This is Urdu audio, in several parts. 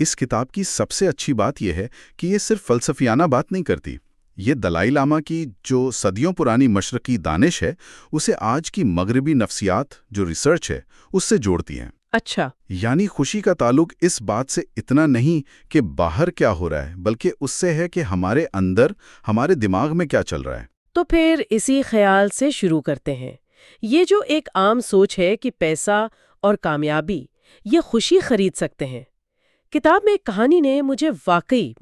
اس کتاب کی سب سے اچھی بات یہ ہے کہ یہ صرف فلسفیانہ بات نہیں کرتی. یہ دلائی لاما کی جو صدیوں پرانی مشرقی دانش ہے اسے آج کی مغربی نفسیات جو ریسرچ ہے اس سے جوڑتی ہیں. اچھا. یعنی خوشی کا تعلق اس بات سے اتنا نہیں کہ باہر کیا ہو رہا ہے بلکہ اس سے ہے کہ ہمارے اندر ہمارے دماغ میں کیا چل رہا ہے. تو پھر اسی خیال سے شروع کرتے ہیں. یہ جو ایک عام سوچ ہے کہ پیسہ اور کامیابی یہ خوشی خرید سکتے ہیں، کتاب میں ایک کہانی نے مجھے واقعی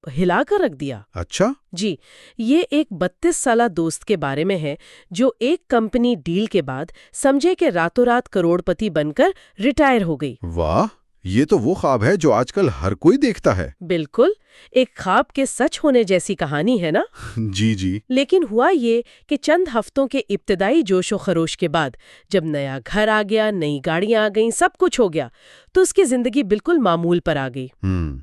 ہلا کر رکھ دیا. اچھا. جی، یہ ایک 32 سالہ دوست کے بارے میں ہے جو ایک کمپنی ڈیل کے بعد سمجھے کہ راتوں رات کروڑ پتی بن کر ریٹائر ہو گئی. واہ، یہ تو وہ خواب ہے جو آج کل ہر کوئی دیکھتا ہے. بالکل، ایک خواب کے سچ ہونے جیسی کہانی ہے نا؟ جی جی. لیکن ہوا یہ کہ چند ہفتوں کے ابتدائی جوش و خروش کے بعد جب نیا گھر آ گیا، نئی گاڑیاں آ گئیں، سب کچھ ہو گیا تو اس کی زندگی بالکل معمول پر آ گئی.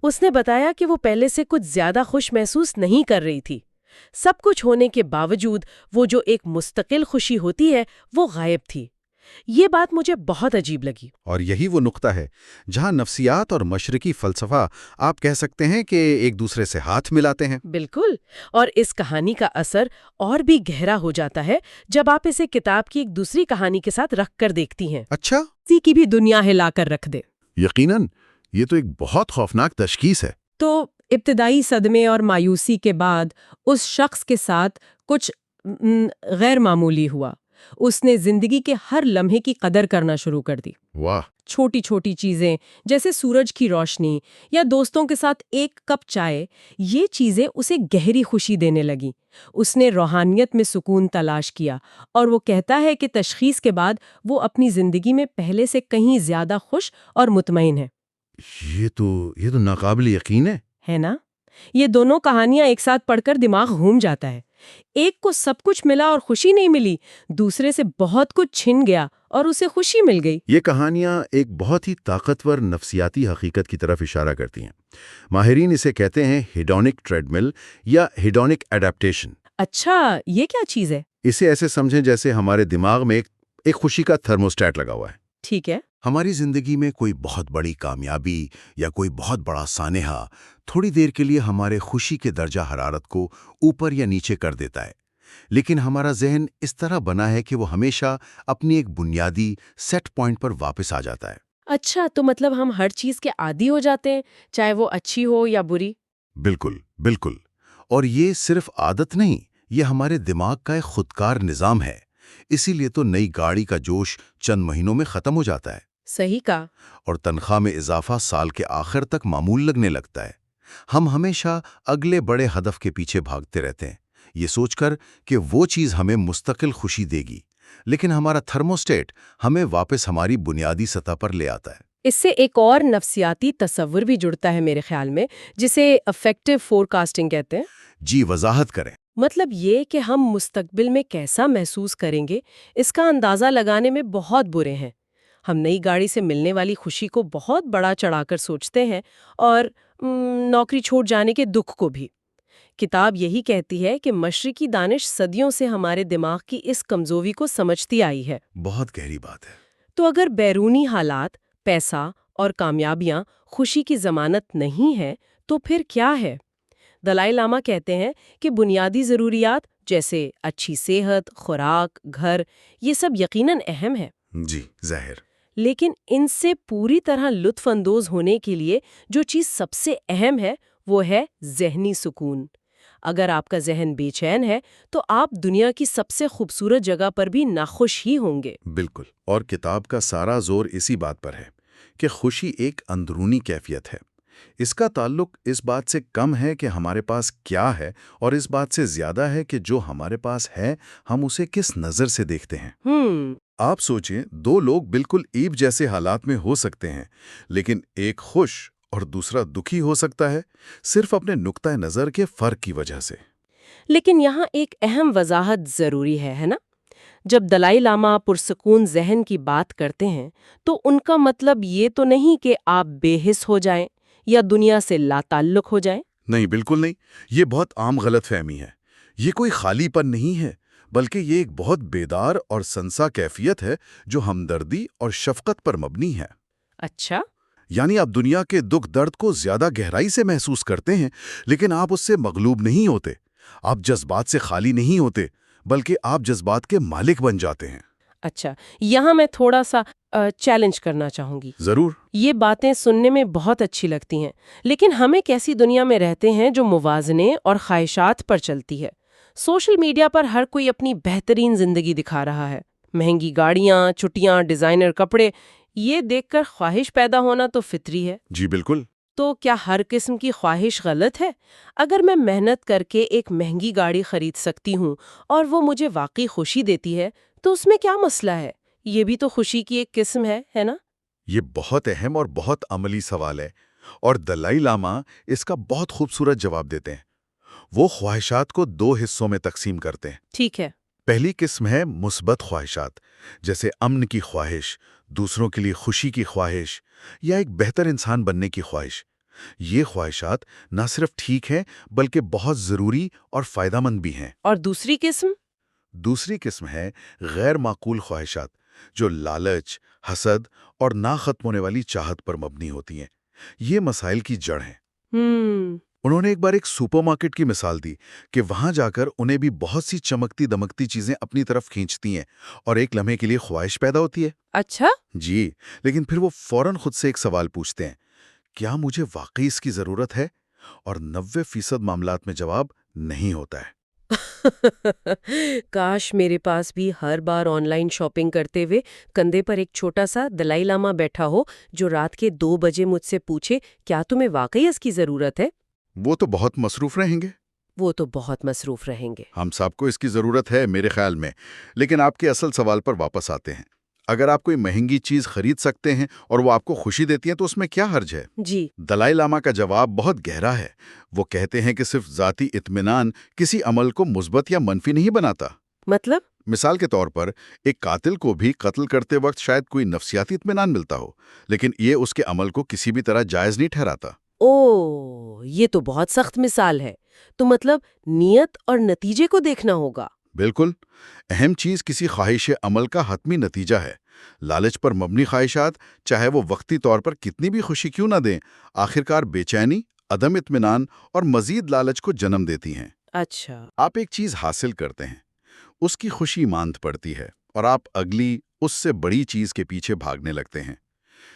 اس نے بتایا کہ وہ پہلے سے کچھ زیادہ خوش محسوس نہیں کر رہی تھی. سب کچھ ہونے کے باوجود وہ جو ایک مستقل خوشی ہوتی ہے وہ غائب تھی. یہ بات مجھے بہت عجیب لگی. اور یہی وہ نقطہ ہے جہاں نفسیات اور مشرقی فلسفہ آپ کہہ سکتے ہیں کہ ایک دوسرے سے ہاتھ ملاتے ہیں. بالکل. اور اس کہانی کا اثر اور بھی گہرا ہو جاتا ہے جب آپ اسے کتاب کی ایک دوسری کہانی کے ساتھ رکھ کر دیکھتی ہیں. اچھا. کسی کی بھی دنیا ہلا کر رکھ دے. یقیناً یہ تو ایک بہت خوفناک تشخیص ہے. تو ابتدائی صدمے اور مایوسی کے بعد اس شخص کے ساتھ کچھ غیر معمولی ہوا. اس نے زندگی کے ہر لمحے کی قدر کرنا شروع کر دی. واہ. چھوٹی چھوٹی چیزیں جیسے سورج کی روشنی یا دوستوں کے ساتھ ایک کپ چائے، یہ چیزیں اسے گہری خوشی دینے لگیں. اس نے روحانیت میں سکون تلاش کیا اور وہ کہتا ہے کہ تشخیص کے بعد وہ اپنی زندگی میں پہلے سے کہیں زیادہ خوش اور مطمئن ہے. یہ تو ناقابل یقین ہے نا؟ یہ دونوں کہانیاں ایک ساتھ پڑھ کر دماغ گھوم جاتا ہے. ایک کو سب کچھ ملا اور خوشی نہیں ملی، دوسرے سے بہت کچھ چھن گیا اور اسے خوشی مل گئی. یہ کہانیاں ایک بہت ہی طاقتور نفسیاتی حقیقت کی طرف اشارہ کرتی ہیں. ماہرین اسے کہتے ہیں ہیڈونک ٹریڈ مل یا ہیڈونک ایڈاپٹیشن. اچھا، یہ کیا چیز ہے؟ اسے ایسے سمجھیں جیسے ہمارے دماغ میں ایک خوشی کا تھرموسٹیٹ لگا ہوا ہے. ٹھیک ہے. ہماری زندگی میں کوئی بہت بڑی کامیابی یا کوئی بہت بڑا سانحہ تھوڑی دیر کے لیے ہمارے خوشی کے درجہ حرارت کو اوپر یا نیچے کر دیتا ہے، لیکن ہمارا ذہن اس طرح بنا ہے کہ وہ ہمیشہ اپنی ایک بنیادی سیٹ پوائنٹ پر واپس آ جاتا ہے. اچھا، تو ہم ہر چیز کے عادی ہو جاتے ہیں، چاہے وہ اچھی ہو یا بری؟ بالکل بالکل. اور یہ صرف عادت نہیں، یہ ہمارے دماغ کا ایک خودکار نظام ہے. اسی لیے تو نئی گاڑی کا جوش چند مہینوں میں ختم ہو جاتا ہے. صحیح کہا. اور تنخواہ میں اضافہ سال کے آخر تک معمول لگنے لگتا ہے. ہم ہمیشہ اگلے بڑے ہدف کے پیچھے بھاگتے رہتے ہیں، یہ سوچ کر کہ وہ چیز ہمیں مستقل خوشی دے گی، لیکن ہمارا تھرموسٹیٹ ہمیں واپس ہماری بنیادی سطح پر لے آتا ہے. اس سے ایک اور نفسیاتی تصور بھی جڑتا ہے میرے خیال میں، جسے افیکٹو فورکاسٹنگ کہتے ہیں. جی، وضاحت کریں. یہ کہ ہم مستقبل میں کیسا محسوس کریں گے اس کا اندازہ لگانے میں بہت برے ہیں. ہم نئی گاڑی سے ملنے والی خوشی کو بہت بڑا چڑھا کر سوچتے ہیں اور نوکری چھوٹ جانے کے دکھ کو بھی. کتاب یہی کہتی ہے کہ مشرقی دانش صدیوں سے ہمارے دماغ کی اس کمزوری کو سمجھتی آئی ہے. بہت گہری بات ہے. تو اگر بیرونی حالات، پیسہ اور کامیابیاں خوشی کی ضمانت نہیں ہے تو پھر کیا ہے؟ دلائی لاما کہتے ہیں کہ بنیادی ضروریات جیسے اچھی صحت، خوراک، گھر، یہ سب یقیناً اہم ہے. جی، ظاہر. لیکن ان سے پوری طرح لطف اندوز ہونے کے لیے جو چیز سب سے اہم ہے وہ ہے ذہنی سکون. اگر آپ کا ذہن بے چین ہے تو آپ دنیا کی سب سے خوبصورت جگہ پر بھی ناخوش ہی ہوں گے. بالکل. اور کتاب کا سارا زور اسی بات پر ہے کہ خوشی ایک اندرونی کیفیت ہے. اس کا تعلق اس بات سے کم ہے کہ ہمارے پاس کیا ہے اور اس بات سے زیادہ ہے کہ جو ہمارے پاس ہے ہم اسے کس نظر سے دیکھتے ہیں. آپ سوچیں، دو لوگ بالکل ایب جیسے حالات میں ہو سکتے ہیں، لیکن ایک خوش اور دوسرا دکھی ہو سکتا ہے صرف اپنے نقطہ نظر کے فرق کی وجہ سے. لیکن یہاں ایک اہم وضاحت ضروری ہے نا؟ جب دلائی لاما پرسکون ذہن کی بات کرتے ہیں تو ان کا مطلب یہ تو نہیں کہ آپ بے حس ہو جائیں یا دنیا سے لا تعلق ہو جائیں. نہیں، بالکل نہیں. یہ بہت عام غلط فہمی ہے. یہ کوئی خالی پن نہیں ہے، بلکہ یہ ایک بہت بیدار اور سنسا کیفیت ہے جو ہمدردی اور شفقت پر مبنی ہے. اچھا. یعنی آپ دنیا کے دکھ درد کو زیادہ گہرائی سے محسوس کرتے ہیں، لیکن آپ اس سے مغلوب نہیں ہوتے۔ آپ جذبات سے خالی نہیں ہوتے، بلکہ آپ جذبات کے مالک بن جاتے ہیں۔ اچھا، یہاں میں تھوڑا سا چیلنج کرنا چاہوں گی۔ ضرور۔ یہ باتیں سننے میں بہت اچھی لگتی ہیں، لیکن ہم ایک ایسی دنیا میں رہتے ہیں جو موازنے اور خواہشات پر چلتی ہے۔ سوشل میڈیا پر ہر کوئی اپنی بہترین زندگی دکھا رہا ہے، مہنگی گاڑیاں، چھٹیاں، ڈیزائنر کپڑے۔ یہ دیکھ کر خواہش پیدا ہونا تو فطری ہے۔ جی بالکل۔ تو کیا ہر قسم کی خواہش غلط ہے؟ اگر میں محنت کر کے ایک مہنگی گاڑی خرید سکتی ہوں اور وہ مجھے واقعی خوشی دیتی ہے تو اس میں کیا مسئلہ ہے؟ یہ بھی تو خوشی کی ایک قسم ہے نا؟ یہ بہت اہم اور بہت عملی سوال ہے، اور دلائی لاما اس کا بہت خوبصورت جواب دیتے ہیں۔ وہ خواہشات کو 2 حصوں میں تقسیم کرتے ہیں۔ ٹھیک ہے۔ پہلی قسم ہے مثبت خواہشات، جیسے امن کی خواہش، دوسروں کے لیے خوشی کی خواہش، یا ایک بہتر انسان بننے کی خواہش۔ یہ خواہشات نہ صرف ٹھیک ہیں بلکہ بہت ضروری اور فائدہ مند بھی ہیں۔ اور دوسری قسم؟ دوسری قسم ہے غیر معقول خواہشات، جو لالچ، حسد اور نہ ختم ہونے والی چاہت پر مبنی ہوتی ہیں۔ یہ مسائل کی جڑ ہیں۔ انہوں نے ایک بار ایک سپر مارکیٹ کی مثال دی کہ وہاں جا کر انہیں بھی بہت سی چمکتی دمکتی چیزیں اپنی طرف کھینچتی ہیں اور ایک لمحے کے لیے خواہش پیدا ہوتی ہے۔ اچھا؟ جی، لیکن پھر وہ فوراً خود سے ایک سوال پوچھتے ہیں، کیا مجھے واقعی اس کی ضرورت ہے؟ اور 90% معاملات میں جواب نہیں ہوتا ہے۔ کاش میرے پاس بھی ہر بار آن لائن شاپنگ کرتے ہوئے کندھے پر ایک چھوٹا سا دلائی لاما بیٹھا ہو جو رات کے 2 بجے مجھ سے پوچھے کیا تمہیں واقعی اس کی ضرورت ہے؟ وہ تو بہت مصروف رہیں گے۔ وہ تو بہت مصروف رہیں گے۔ ہم سب کو اس کی ضرورت ہے میرے خیال میں، لیکن آپ کے اصل سوال پر واپس آتے ہیں۔ اگر آپ کوئی مہنگی چیز خرید سکتے ہیں اور وہ آپ کو خوشی دیتی ہے تو اس میں کیا حرج ہے؟ جی، دلائی لاما کا جواب بہت گہرا ہے۔ وہ کہتے ہیں کہ صرف ذاتی اطمینان کسی عمل کو مثبت یا منفی نہیں بناتا۔ مطلب؟ مثال کے طور پر ایک قاتل کو بھی قتل کرتے وقت شاید کوئی نفسیاتی اطمینان ملتا ہو، لیکن یہ اس کے عمل کو کسی بھی طرح جائز نہیں ٹھہراتا۔ یہ تو بہت سخت مثال ہے۔ تو مطلب نیت اور نتیجے کو دیکھنا ہوگا۔ بالکل، اہم چیز کسی خواہش عمل کا حتمی نتیجہ ہے۔ لالچ پر مبنی خواہشات، چاہے وہ وقتی طور پر کتنی بھی خوشی کیوں نہ دیں، آخرکار بے چینی، عدم اطمینان اور مزید لالچ کو جنم دیتی ہیں۔ اچھا۔ آپ ایک چیز حاصل کرتے ہیں، اس کی خوشی ماند پڑتی ہے اور آپ اگلی اس سے بڑی چیز کے پیچھے بھاگنے لگتے ہیں۔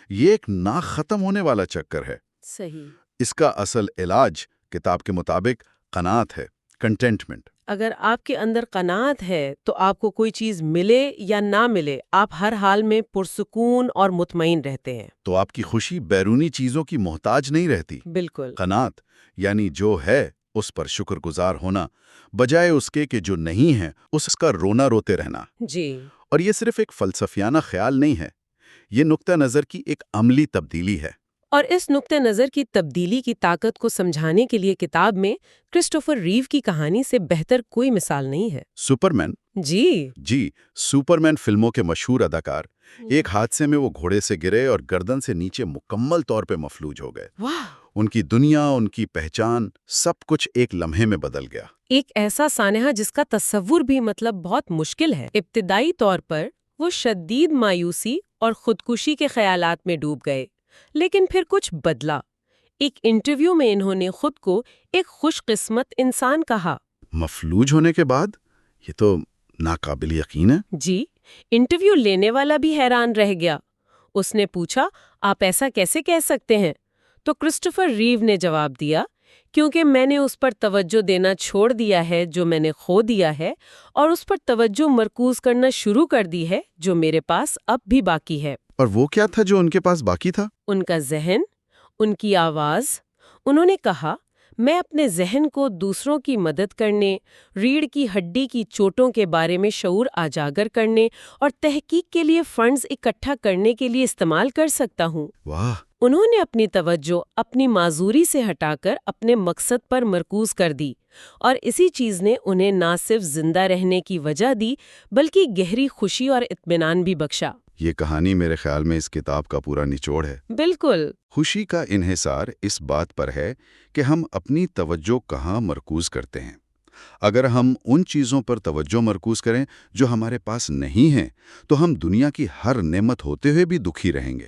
یہ ایک نہ ختم ہونے والا چکر ہے۔ صحیح۔ اس کا اصل علاج کتاب کے مطابق قناعت ہے، کنٹینٹمنٹ۔ اگر آپ کے اندر قناعت ہے تو آپ کو کوئی چیز ملے یا نہ ملے آپ ہر حال میں پرسکون اور مطمئن رہتے ہیں۔ تو آپ کی خوشی بیرونی چیزوں کی محتاج نہیں رہتی۔ بالکل۔ قناعت یعنی جو ہے اس پر شکر گزار ہونا، بجائے اس کے کہ جو نہیں ہے اس کا رونا روتے رہنا۔ جی۔ اور یہ صرف ایک فلسفیانہ خیال نہیں ہے، یہ نقطہ نظر کی ایک عملی تبدیلی ہے۔ اور اس نقطہ نظر کی تبدیلی کی طاقت کو سمجھانے کے لیے کتاب میں کرسٹوفر ریو کی کہانی سے بہتر کوئی مثال نہیں ہے۔ سپرمین؟ جی، سپرمین فلموں کے مشہور اداکار ایک حادثے میں وہ گھوڑے سے گرے اور گردن سے نیچے مکمل طور پہ مفلوج ہو گئے۔ واہ! ان کی دنیا، ان کی پہچان، سب کچھ ایک لمحے میں بدل گیا۔ ایک ایسا سانحہ جس کا تصور بھی بہت مشکل ہے۔ ابتدائی طور پر وہ شدید مایوسی اور خودکشی کے خیالات میں ڈوب گئے، لیکن پھر کچھ بدلا۔ ایک انٹرویو میں انہوں نے خود کو ایک خوش قسمت انسان کہا۔ مفلوج ہونے کے بعد؟ یہ تو ناقابل یقین ہے۔ جی، انٹرویو لینے والا بھی حیران رہ گیا۔ اس نے پوچھا، آپ ایسا کیسے کہہ سکتے ہیں؟ تو کرسٹوفر ریو نے جواب دیا، کیونکہ میں نے اس پر توجہ دینا چھوڑ دیا ہے جو میں نے کھو دیا ہے، اور اس پر توجہ مرکوز کرنا شروع کر دی ہے جو میرے پاس اب بھی باقی ہے۔ اور وہ کیا تھا جو ان کے پاس باقی تھا؟ ان کا ذہن، ان کی آواز۔ انہوں نے کہا، میں اپنے ذہن کو دوسروں کی مدد کرنے، ریڑھ کی ہڈی کی چوٹوں کے بارے میں شعور اجاگر کرنے اور تحقیق کے لیے فنڈز اکٹھا کرنے کے لیے استعمال کر سکتا ہوں۔ واہ! انہوں نے اپنی توجہ اپنی معذوری سے ہٹا کر اپنے مقصد پر مرکوز کر دی، اور اسی چیز نے انہیں نہ صرف زندہ رہنے کی وجہ دی بلکہ گہری خوشی اور اطمینان بھی بخشا۔ یہ کہانی میرے خیال میں اس کتاب کا پورا نچوڑ ہے۔ بالکل۔ خوشی کا انحصار اس بات پر ہے کہ ہم اپنی توجہ کہاں مرکوز کرتے ہیں۔ اگر ہم ان چیزوں پر توجہ مرکوز کریں جو ہمارے پاس نہیں ہیں تو ہم دنیا کی ہر نعمت ہوتے ہوئے بھی دکھی رہیں گے۔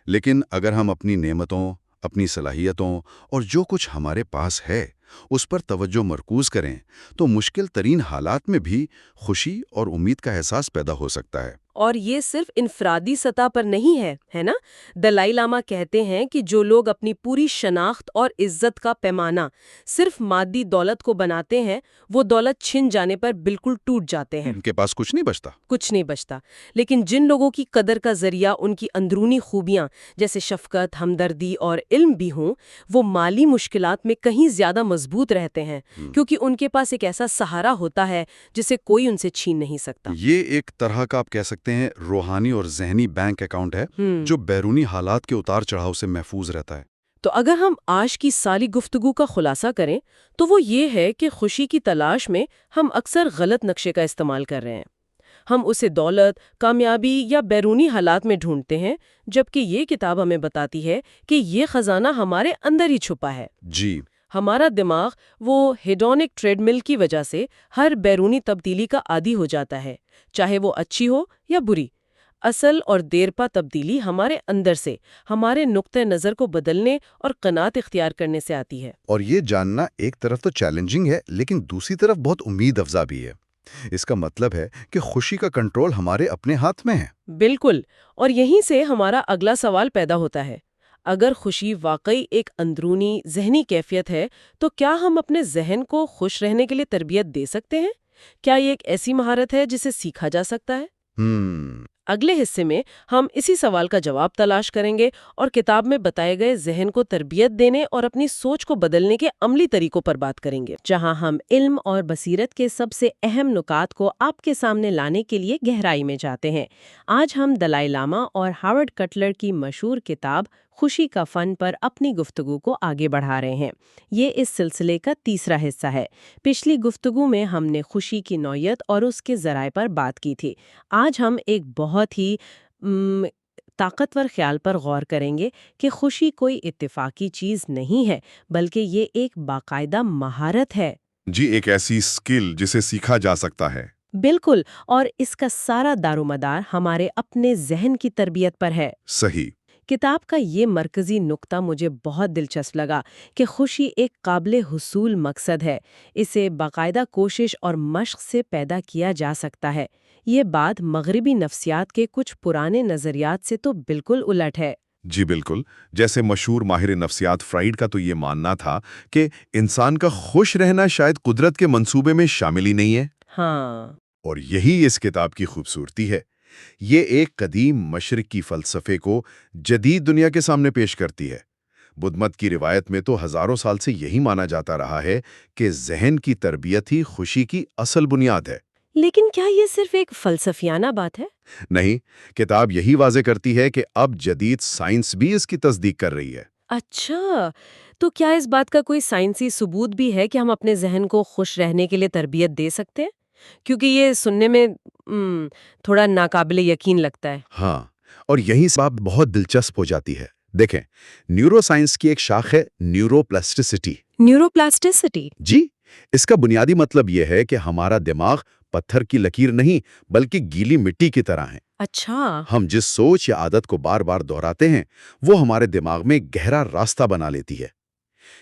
لیکن اگر ہم اپنی نعمتوں، اپنی صلاحیتوں اور جو کچھ ہمارے پاس ہے اس پر توجہ مرکوز کریں تو مشکل ترین حالات میں بھی خوشی اور امید کا احساس پیدا ہو سکتا ہے۔ اور یہ صرف انفرادی سطح پر نہیں ہے نا؟ دلائی لاما کہتے ہیں کہ جو لوگ اپنی پوری شناخت اور عزت کا پیمانہ صرف مادی دولت کو بناتے ہیں وہ دولت چھن جانے پر بالکل ٹوٹ جاتے ہیں، ان کے پاس کچھ نہیں بچتا۔ کچھ نہیں بچتا۔ لیکن جن لوگوں کی قدر کا ذریعہ ان کی اندرونی خوبیاں جیسے شفقت، ہمدردی اور علم بھی ہوں، وہ مالی مشکلات میں کہیں زیادہ مضبوط رہتے ہیں، کیونکہ ان کے پاس ایک ایسا سہارا ہوتا ہے جسے کوئی ان سے چھین نہیں سکتا۔ یہ ایک طرح کا آپ کہہ سکتے ہیں روحانی اور ذہنی بینک اکاؤنٹ ہے جو بیرونی حالات کے اتار چڑھاؤ سے محفوظ رہتا ہے۔ تو اگر ہم آج کی ساری گفتگو کا خلاصہ کریں تو وہ یہ ہے کہ خوشی کی تلاش میں ہم اکثر غلط نقشے کا استعمال کر رہے ہیں۔ ہم اسے دولت، کامیابی یا بیرونی حالات میں ڈھونڈتے ہیں، جبکہ یہ کتاب ہمیں بتاتی ہے کہ یہ خزانہ ہمارے اندر ہی چھپا ہے۔ جی، ہمارا دماغ وہ ہیڈونک ٹریڈ مل کی وجہ سے ہر بیرونی تبدیلی کا عادی ہو جاتا ہے، چاہے وہ اچھی ہو یا بری۔ اصل اور دیرپا تبدیلی ہمارے اندر سے، ہمارے نقطہ نظر کو بدلنے اور قناعت اختیار کرنے سے آتی ہے۔ اور یہ جاننا ایک طرف تو چیلنجنگ ہے لیکن دوسری طرف بہت امید افزا بھی ہے۔ اس کا مطلب ہے کہ خوشی کا کنٹرول ہمارے اپنے ہاتھ میں ہے۔ بالکل، اور یہیں سے ہمارا اگلا سوال پیدا ہوتا ہے۔ اگر خوشی واقعی ایک اندرونی ذہنی کیفیت ہے تو کیا ہم اپنے ذہن کو خوش رہنے کے لیے تربیت دے سکتے ہیں؟ کیا یہ ایک ایسی مہارت ہے جسے سیکھا جا سکتا ہے؟ اگلے حصے میں ہم اسی سوال کا جواب تلاش کریں گے اور کتاب میں بتائے گئے ذہن کو تربیت دینے اور اپنی سوچ کو بدلنے کے عملی طریقوں پر بات کریں گے، جہاں ہم علم اور بصیرت کے سب سے اہم نکات کو آپ کے سامنے لانے کے لیے گہرائی میں جاتے ہیں۔ آج ہم دلائی لاما اور ہاورڈ کٹلر کی مشہور کتاب خوشی کا فن پر اپنی گفتگو کو آگے بڑھا رہے ہیں۔ یہ اس سلسلے کا تیسرا حصہ ہے۔ پچھلی گفتگو میں ہم نے خوشی کی نوعیت اور اس کے ذرائع پر بات کی تھی۔ آج ہم ایک بہت ہی طاقتور خیال پر غور کریں گے کہ خوشی کوئی اتفاقی چیز نہیں ہے، بلکہ یہ ایک باقاعدہ مہارت ہے۔ جی، ایک ایسی اسکل جسے سیکھا جا سکتا ہے۔ بالکل، اور اس کا سارا دارومدار ہمارے اپنے ذہن کی تربیت پر ہے۔ صحیح۔ کتاب کا یہ مرکزی نقطہ مجھے بہت دلچسپ لگا کہ خوشی ایک قابل حصول مقصد ہے، اسے باقاعدہ کوشش اور مشق سے پیدا کیا جا سکتا ہے۔ یہ بات مغربی نفسیات کے کچھ پرانے نظریات سے تو بالکل الٹ ہے۔ جی بالکل، جیسے مشہور ماہر نفسیات فرائیڈ کا تو یہ ماننا تھا کہ انسان کا خوش رہنا شاید قدرت کے منصوبے میں شامل ہی نہیں ہے۔ ہاں، اور یہی اس کتاب کی خوبصورتی ہے۔ یہ ایک قدیم مشرقی فلسفے کو جدید دنیا کے سامنے پیش کرتی ہے۔ بدھ مت کی روایت میں تو ہزاروں سال سے یہی مانا جاتا رہا ہے کہ ذہن کی تربیت ہی خوشی کی اصل بنیاد ہے۔ لیکن کیا یہ صرف ایک فلسفیانہ بات ہے؟ نہیں، کتاب یہی واضح کرتی ہے کہ اب جدید سائنس بھی اس کی تصدیق کر رہی ہے۔ اچھا، تو کیا اس بات کا کوئی سائنسی ثبوت بھی ہے کہ ہم اپنے ذہن کو خوش رہنے کے لیے تربیت دے سکتے ہیں؟ کیونکہ یہ سننے میں تھوڑا ناقابل یقین لگتا ہے۔ ہاں، اور یہی بات بہت دلچسپ ہو جاتی ہے۔ دیکھیں، نیورو سائنس کی ایک شاخ ہے نیورو پلاسٹیسٹی۔ Neuroplasticity? جی، اس کا بنیادی مطلب یہ ہے کہ ہمارا دماغ پتھر کی لکیر نہیں بلکہ گیلی مٹی کی طرح ہے۔ اچھا، ہم جس سوچ یا عادت کو بار بار دہراتے ہیں وہ ہمارے دماغ میں گہرا راستہ بنا لیتی ہے۔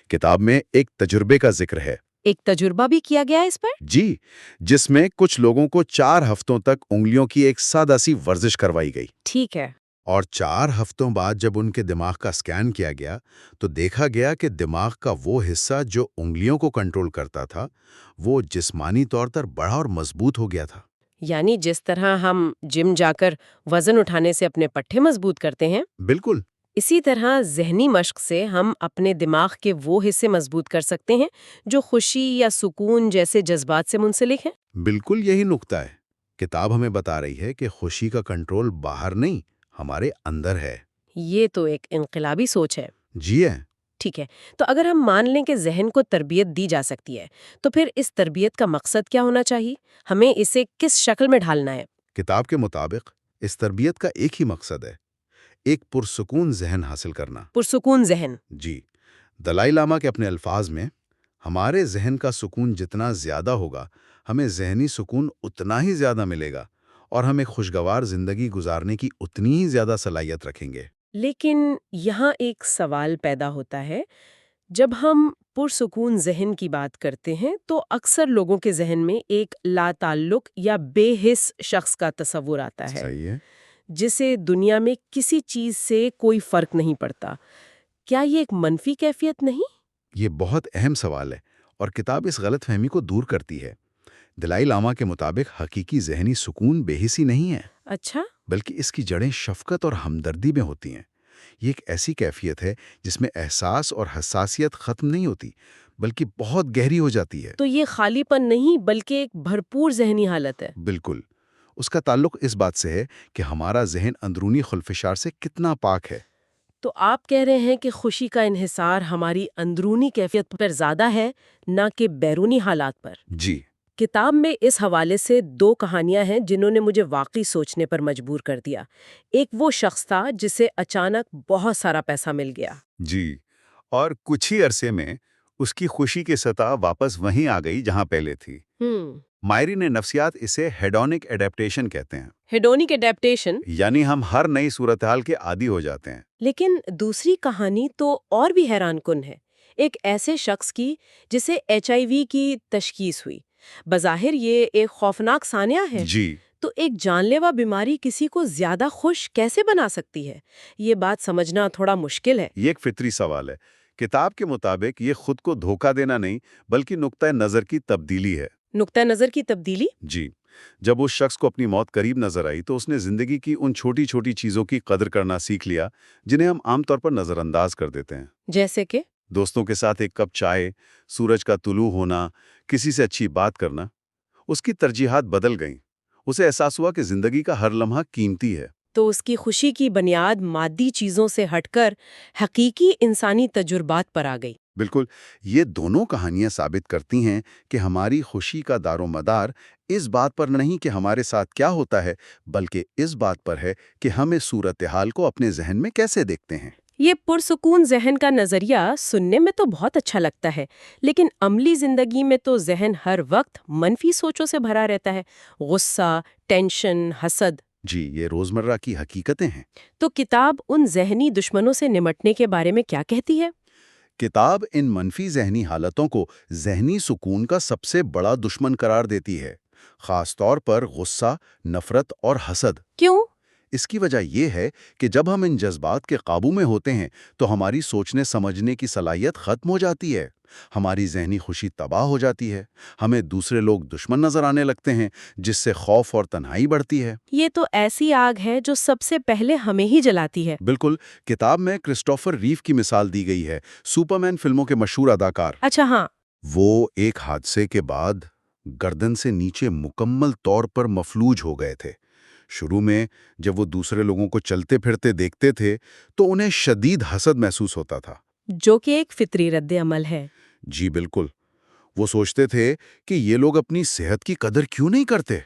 کتاب میں ایک تجربے کا ذکر ہے۔ ایک تجربہ بھی کیا گیا اس پر؟ جی، جس میں کچھ لوگوں کو 4 ہفتوں تک انگلیوں کی ایک سادہ سی ورزش کروائی گئی۔ ٹھیک ہے۔ اور 4 ہفتوں بعد جب ان کے دماغ کا اسکین کیا گیا تو دیکھا گیا کہ دماغ کا وہ حصہ جو انگلیوں کو کنٹرول کرتا تھا وہ جسمانی طور پر بڑا اور مضبوط ہو گیا تھا۔ یعنی جس طرح ہم جم جا کر وزن اٹھانے سے اپنے پٹھے مضبوط کرتے ہیں، بالکل اسی طرح ذہنی مشق سے ہم اپنے دماغ کے وہ حصے مضبوط کر سکتے ہیں جو خوشی یا سکون جیسے جذبات سے منسلک ہیں۔ بالکل یہی نقطہ ہے۔ کتاب ہمیں بتا رہی ہے کہ خوشی کا کنٹرول باہر نہیں، ہمارے اندر ہے۔ یہ تو ایک انقلابی سوچ ہے۔ جی ہے۔ ٹھیک ہے، تو اگر ہم مان لیں کہ ذہن کو تربیت دی جا سکتی ہے تو پھر اس تربیت کا مقصد کیا ہونا چاہیے؟ ہمیں اسے کس شکل میں ڈھالنا ہے؟ کتاب کے مطابق اس تربیت کا ایک ہی مقصد ہے، ایک پرسکون ذہن حاصل کرنا۔ پرسکون ذہن؟ جی، دلائی لاما کے اپنے الفاظ میں ہمارے ذہن کا سکون جتنا زیادہ ہوگا ہمیں ذہنی سکون اتنا ہی زیادہ ملے گا، اور ہم ایک خوشگوار زندگی گزارنے کی اتنی ہی زیادہ صلاحیت رکھیں گے۔ لیکن یہاں ایک سوال پیدا ہوتا ہے، جب ہم پرسکون ذہن کی بات کرتے ہیں تو اکثر لوگوں کے ذہن میں ایک لا تعلق یا بے حس شخص کا تصور آتا ہے، صحیح ہے۔ جسے دنیا میں کسی چیز سے کوئی فرق نہیں پڑتا۔ کیا یہ ایک منفی کیفیت نہیں؟ یہ بہت اہم سوال ہے اور کتاب اس غلط فہمی کو دور کرتی ہے۔ دلائی لاما کے مطابق حقیقی ذہنی سکون بے حسی نہیں ہے، اچھا، بلکہ اس کی جڑیں شفقت اور ہمدردی میں ہوتی ہیں۔ یہ ایک ایسی کیفیت ہے جس میں احساس اور حساسیت ختم نہیں ہوتی، بلکہ بہت گہری ہو جاتی ہے۔ تو یہ خالی پن نہیں بلکہ ایک بھرپور ذہنی حالت ہے۔ بالکل، اس کا تعلق اس بات سے ہے کہ ہمارا ذہن اندرونی خلفشار سے کتنا پاک ہے۔ تو آپ کہہ رہے ہیں کہ خوشی کا انحصار ہماری اندرونی کیفیت پر زیادہ ہے، نہ کہ بیرونی حالات پر۔ جی، کتاب میں اس حوالے سے 2 کہانیاں ہیں جنہوں نے مجھے واقعی سوچنے پر مجبور کر دیا۔ ایک وہ شخص تھا جسے اچانک بہت سارا پیسہ مل گیا۔ جی، اور کچھ ہی عرصے میں اس کی خوشی کی سطح واپس وہیں آ گئی جہاں پہلے تھی۔ ماہرین نفسیات اسے ہیڈونک ایڈیپٹیشن کہتے ہیں، ہیڈونک ایڈیپٹیشن۔ یعنی ہم ہر نئی صورتحال کے عادی ہو جاتے ہیں۔ لیکن دوسری کہانی تو اور بھی حیران کن ہے، ایک ایسے شخص کی جسے HIV کی تشخیص ہوئی۔ بظاہر یہ ایک خوفناک سانحہ ہے۔ جی، تو ایک جان لیوا بیماری کسی کو زیادہ خوش کیسے بنا سکتی ہے؟ یہ بات سمجھنا تھوڑا مشکل ہے۔ یہ ایک فطری سوال ہے۔ کتاب کے مطابق یہ خود کو دھوکہ دینا نہیں بلکہ نقطۂ نظر کی تبدیلی ہے۔ نقطہ نظر کی تبدیلی؟ جی، جب اس شخص کو اپنی موت قریب نظر آئی تو اس نے زندگی کی ان چھوٹی چھوٹی چیزوں کی قدر کرنا سیکھ لیا جنہیں ہم عام طور پر نظر انداز کر دیتے ہیں۔ جیسے کہ؟ دوستوں کے ساتھ ایک کپ چائے، سورج کا طلوع ہونا، کسی سے اچھی بات کرنا۔ اس کی ترجیحات بدل گئیں۔ اسے احساس ہوا کہ زندگی کا ہر لمحہ قیمتی ہے۔ تو اس کی خوشی کی بنیاد مادی چیزوں سے ہٹ کر حقیقی انسانی تجربات پر آ گئی۔ بالکل، یہ دونوں کہانیاں ثابت کرتی ہیں کہ ہماری خوشی کا دار و مدار اس بات پر نہیں کہ ہمارے ساتھ کیا ہوتا ہے، بلکہ اس بات پر ہے کہ ہم اس صورتحال کو اپنے ذہن میں کیسے دیکھتے ہیں۔ یہ پرسکون ذہن کا نظریہ سننے میں تو بہت اچھا لگتا ہے، لیکن عملی زندگی میں تو ذہن ہر وقت منفی سوچوں سے بھرا رہتا ہے، غصہ، ٹینشن، حسد۔ جی، یہ روزمرہ کی حقیقتیں ہیں۔ تو کتاب ان ذہنی دشمنوں سے نمٹنے کے بارے میں کیا کہتی ہے؟ کتاب ان منفی ذہنی حالتوں کو ذہنی سکون کا سب سے بڑا دشمن قرار دیتی ہے، خاص طور پر غصہ، نفرت اور حسد۔ کیوں؟ اس کی وجہ یہ ہے کہ جب ہم ان جذبات کے قابو میں ہوتے ہیں تو ہماری سوچنے سمجھنے کی صلاحیت ختم ہو جاتی ہے، ہماری ذہنی خوشی تباہ ہو جاتی ہے، ہمیں دوسرے لوگ دشمن نظر آنے لگتے ہیں، جس سے خوف اور تنہائی بڑھتی ہے۔ یہ تو ایسی آگ ہے جو سب سے پہلے ہمیں ہی جلاتی ہے۔ بالکل، کتاب میں کرسٹوفر ریو کی مثال دی گئی ہے، سپرمین فلموں کے مشہور اداکار۔ اچھا، ہاں۔ وہ ایک حادثے کے بعد گردن سے نیچے مکمل طور پر مفلوج ہو گئے تھے۔ شروع میں جب وہ دوسرے لوگوں کو چلتے پھرتے دیکھتے تھے تو انہیں شدید حسد محسوس ہوتا تھا۔ جو کہ ایک فطری رد عمل ہے۔ جی بالکل، وہ سوچتے تھے کہ یہ لوگ اپنی صحت کی قدر کیوں نہیں کرتے،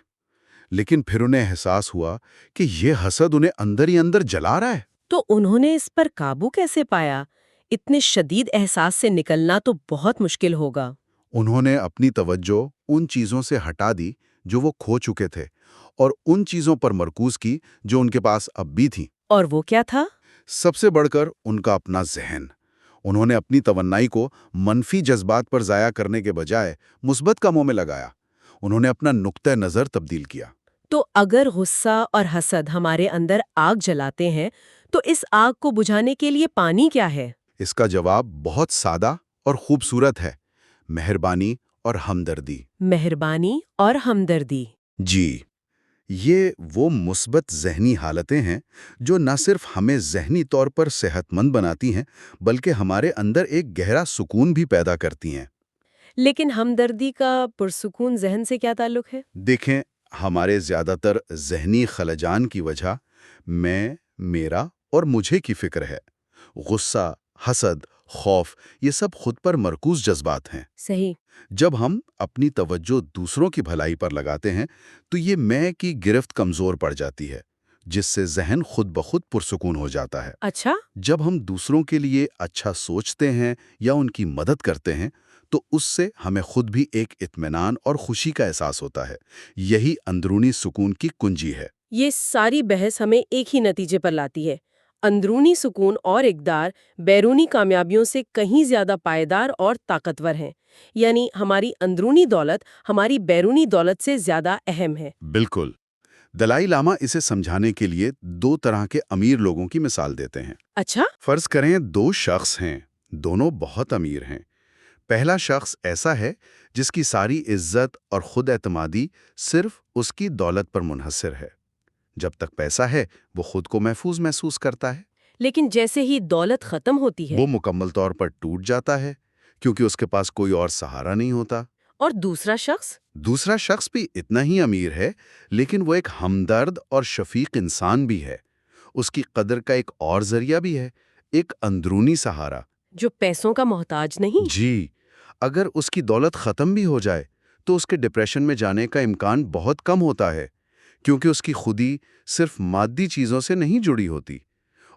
لیکن پھر انہیں احساس ہوا کہ یہ حسد انہیں اندر ہی اندر جلا رہا ہے۔ تو انہوں نے اس پر قابو کیسے پایا؟ اتنے شدید احساس سے نکلنا تو بہت مشکل ہوگا۔ انہوں نے اپنی توجہ ان چیزوں سے ہٹا دی جو وہ کھو چکے تھے اور ان چیزوں پر مرکوز کی جو ان کے پاس اب بھی تھیں۔ اور وہ کیا تھا؟ سب سے بڑھ کر ان کا اپنا ذہن۔ انہوں نے اپنی توانائی کو منفی جذبات پر ضائع کرنے کے بجائے مثبت کاموں میں لگایا۔ انہوں نے اپنا نقطۂ نظر تبدیل کیا۔ تو اگر غصہ اور حسد ہمارے اندر آگ جلاتے ہیں تو اس آگ کو بجھانے کے لیے پانی کیا ہے؟ اس کا جواب بہت سادہ اور خوبصورت ہے، مہربانی اور ہمدردی۔ مہربانی اور ہمدردی۔ جی، یہ وہ مثبت ذہنی حالتیں ہیں جو نہ صرف ہمیں ذہنی طور پر صحت مند بناتی ہیں بلکہ ہمارے اندر ایک گہرا سکون بھی پیدا کرتی ہیں۔ لیکن ہمدردی کا پرسکون ذہن سے کیا تعلق ہے؟ دیکھیں، ہمارے زیادہ تر ذہنی خلجان کی وجہ میں، میرا اور مجھے کی فکر ہے۔ غصہ، حسد، خوف، یہ سب خود پر مرکوز جذبات ہیں۔ صحیح۔ جب ہم اپنی توجہ دوسروں کی بھلائی پر لگاتے ہیں تو یہ میں کی گرفت کمزور پڑ جاتی ہے، جس سے ذہن خود بخود پرسکون ہو جاتا ہے۔ اچھا۔ جب ہم دوسروں کے لیے اچھا سوچتے ہیں یا ان کی مدد کرتے ہیں تو اس سے ہمیں خود بھی ایک اطمینان اور خوشی کا احساس ہوتا ہے۔ یہی اندرونی سکون کی کنجی ہے۔ یہ ساری بحث ہمیں ایک ہی نتیجے پر لاتی ہے۔ اندرونی سکون اور اقدار بیرونی کامیابیوں سے کہیں زیادہ پائیدار اور طاقتور ہیں، یعنی ہماری اندرونی دولت ہماری بیرونی دولت سے زیادہ اہم ہے۔ بالکل۔ دلائی لاما اسے سمجھانے کے لیے 2 طرح کے امیر لوگوں کی مثال دیتے ہیں۔ اچھا؟ فرض کریں 2 شخص ہیں، دونوں بہت امیر ہیں۔ پہلا شخص ایسا ہے جس کی ساری عزت اور خود اعتمادی صرف اس کی دولت پر منحصر ہے۔ جب تک پیسہ ہے وہ خود کو محفوظ محسوس کرتا ہے۔ لیکن جیسے ہی دولت ختم ہوتی ہے وہ مکمل طور پر ٹوٹ جاتا ہے کیونکہ اس کے پاس کوئی اور سہارا نہیں ہوتا۔ اور دوسرا شخص بھی اتنا ہی امیر ہے، لیکن وہ ایک ہمدرد اور شفیق انسان بھی ہے۔ اس کی قدر کا ایک اور ذریعہ بھی ہے، ایک اندرونی سہارا۔ جو پیسوں کا محتاج نہیں۔ جی، اگر اس کی دولت ختم بھی ہو جائے تو اس کے ڈپریشن میں جانے کا امکان بہت کم ہوتا ہے، کیونکہ اس کی خودی صرف مادی چیزوں سے نہیں جڑی ہوتی۔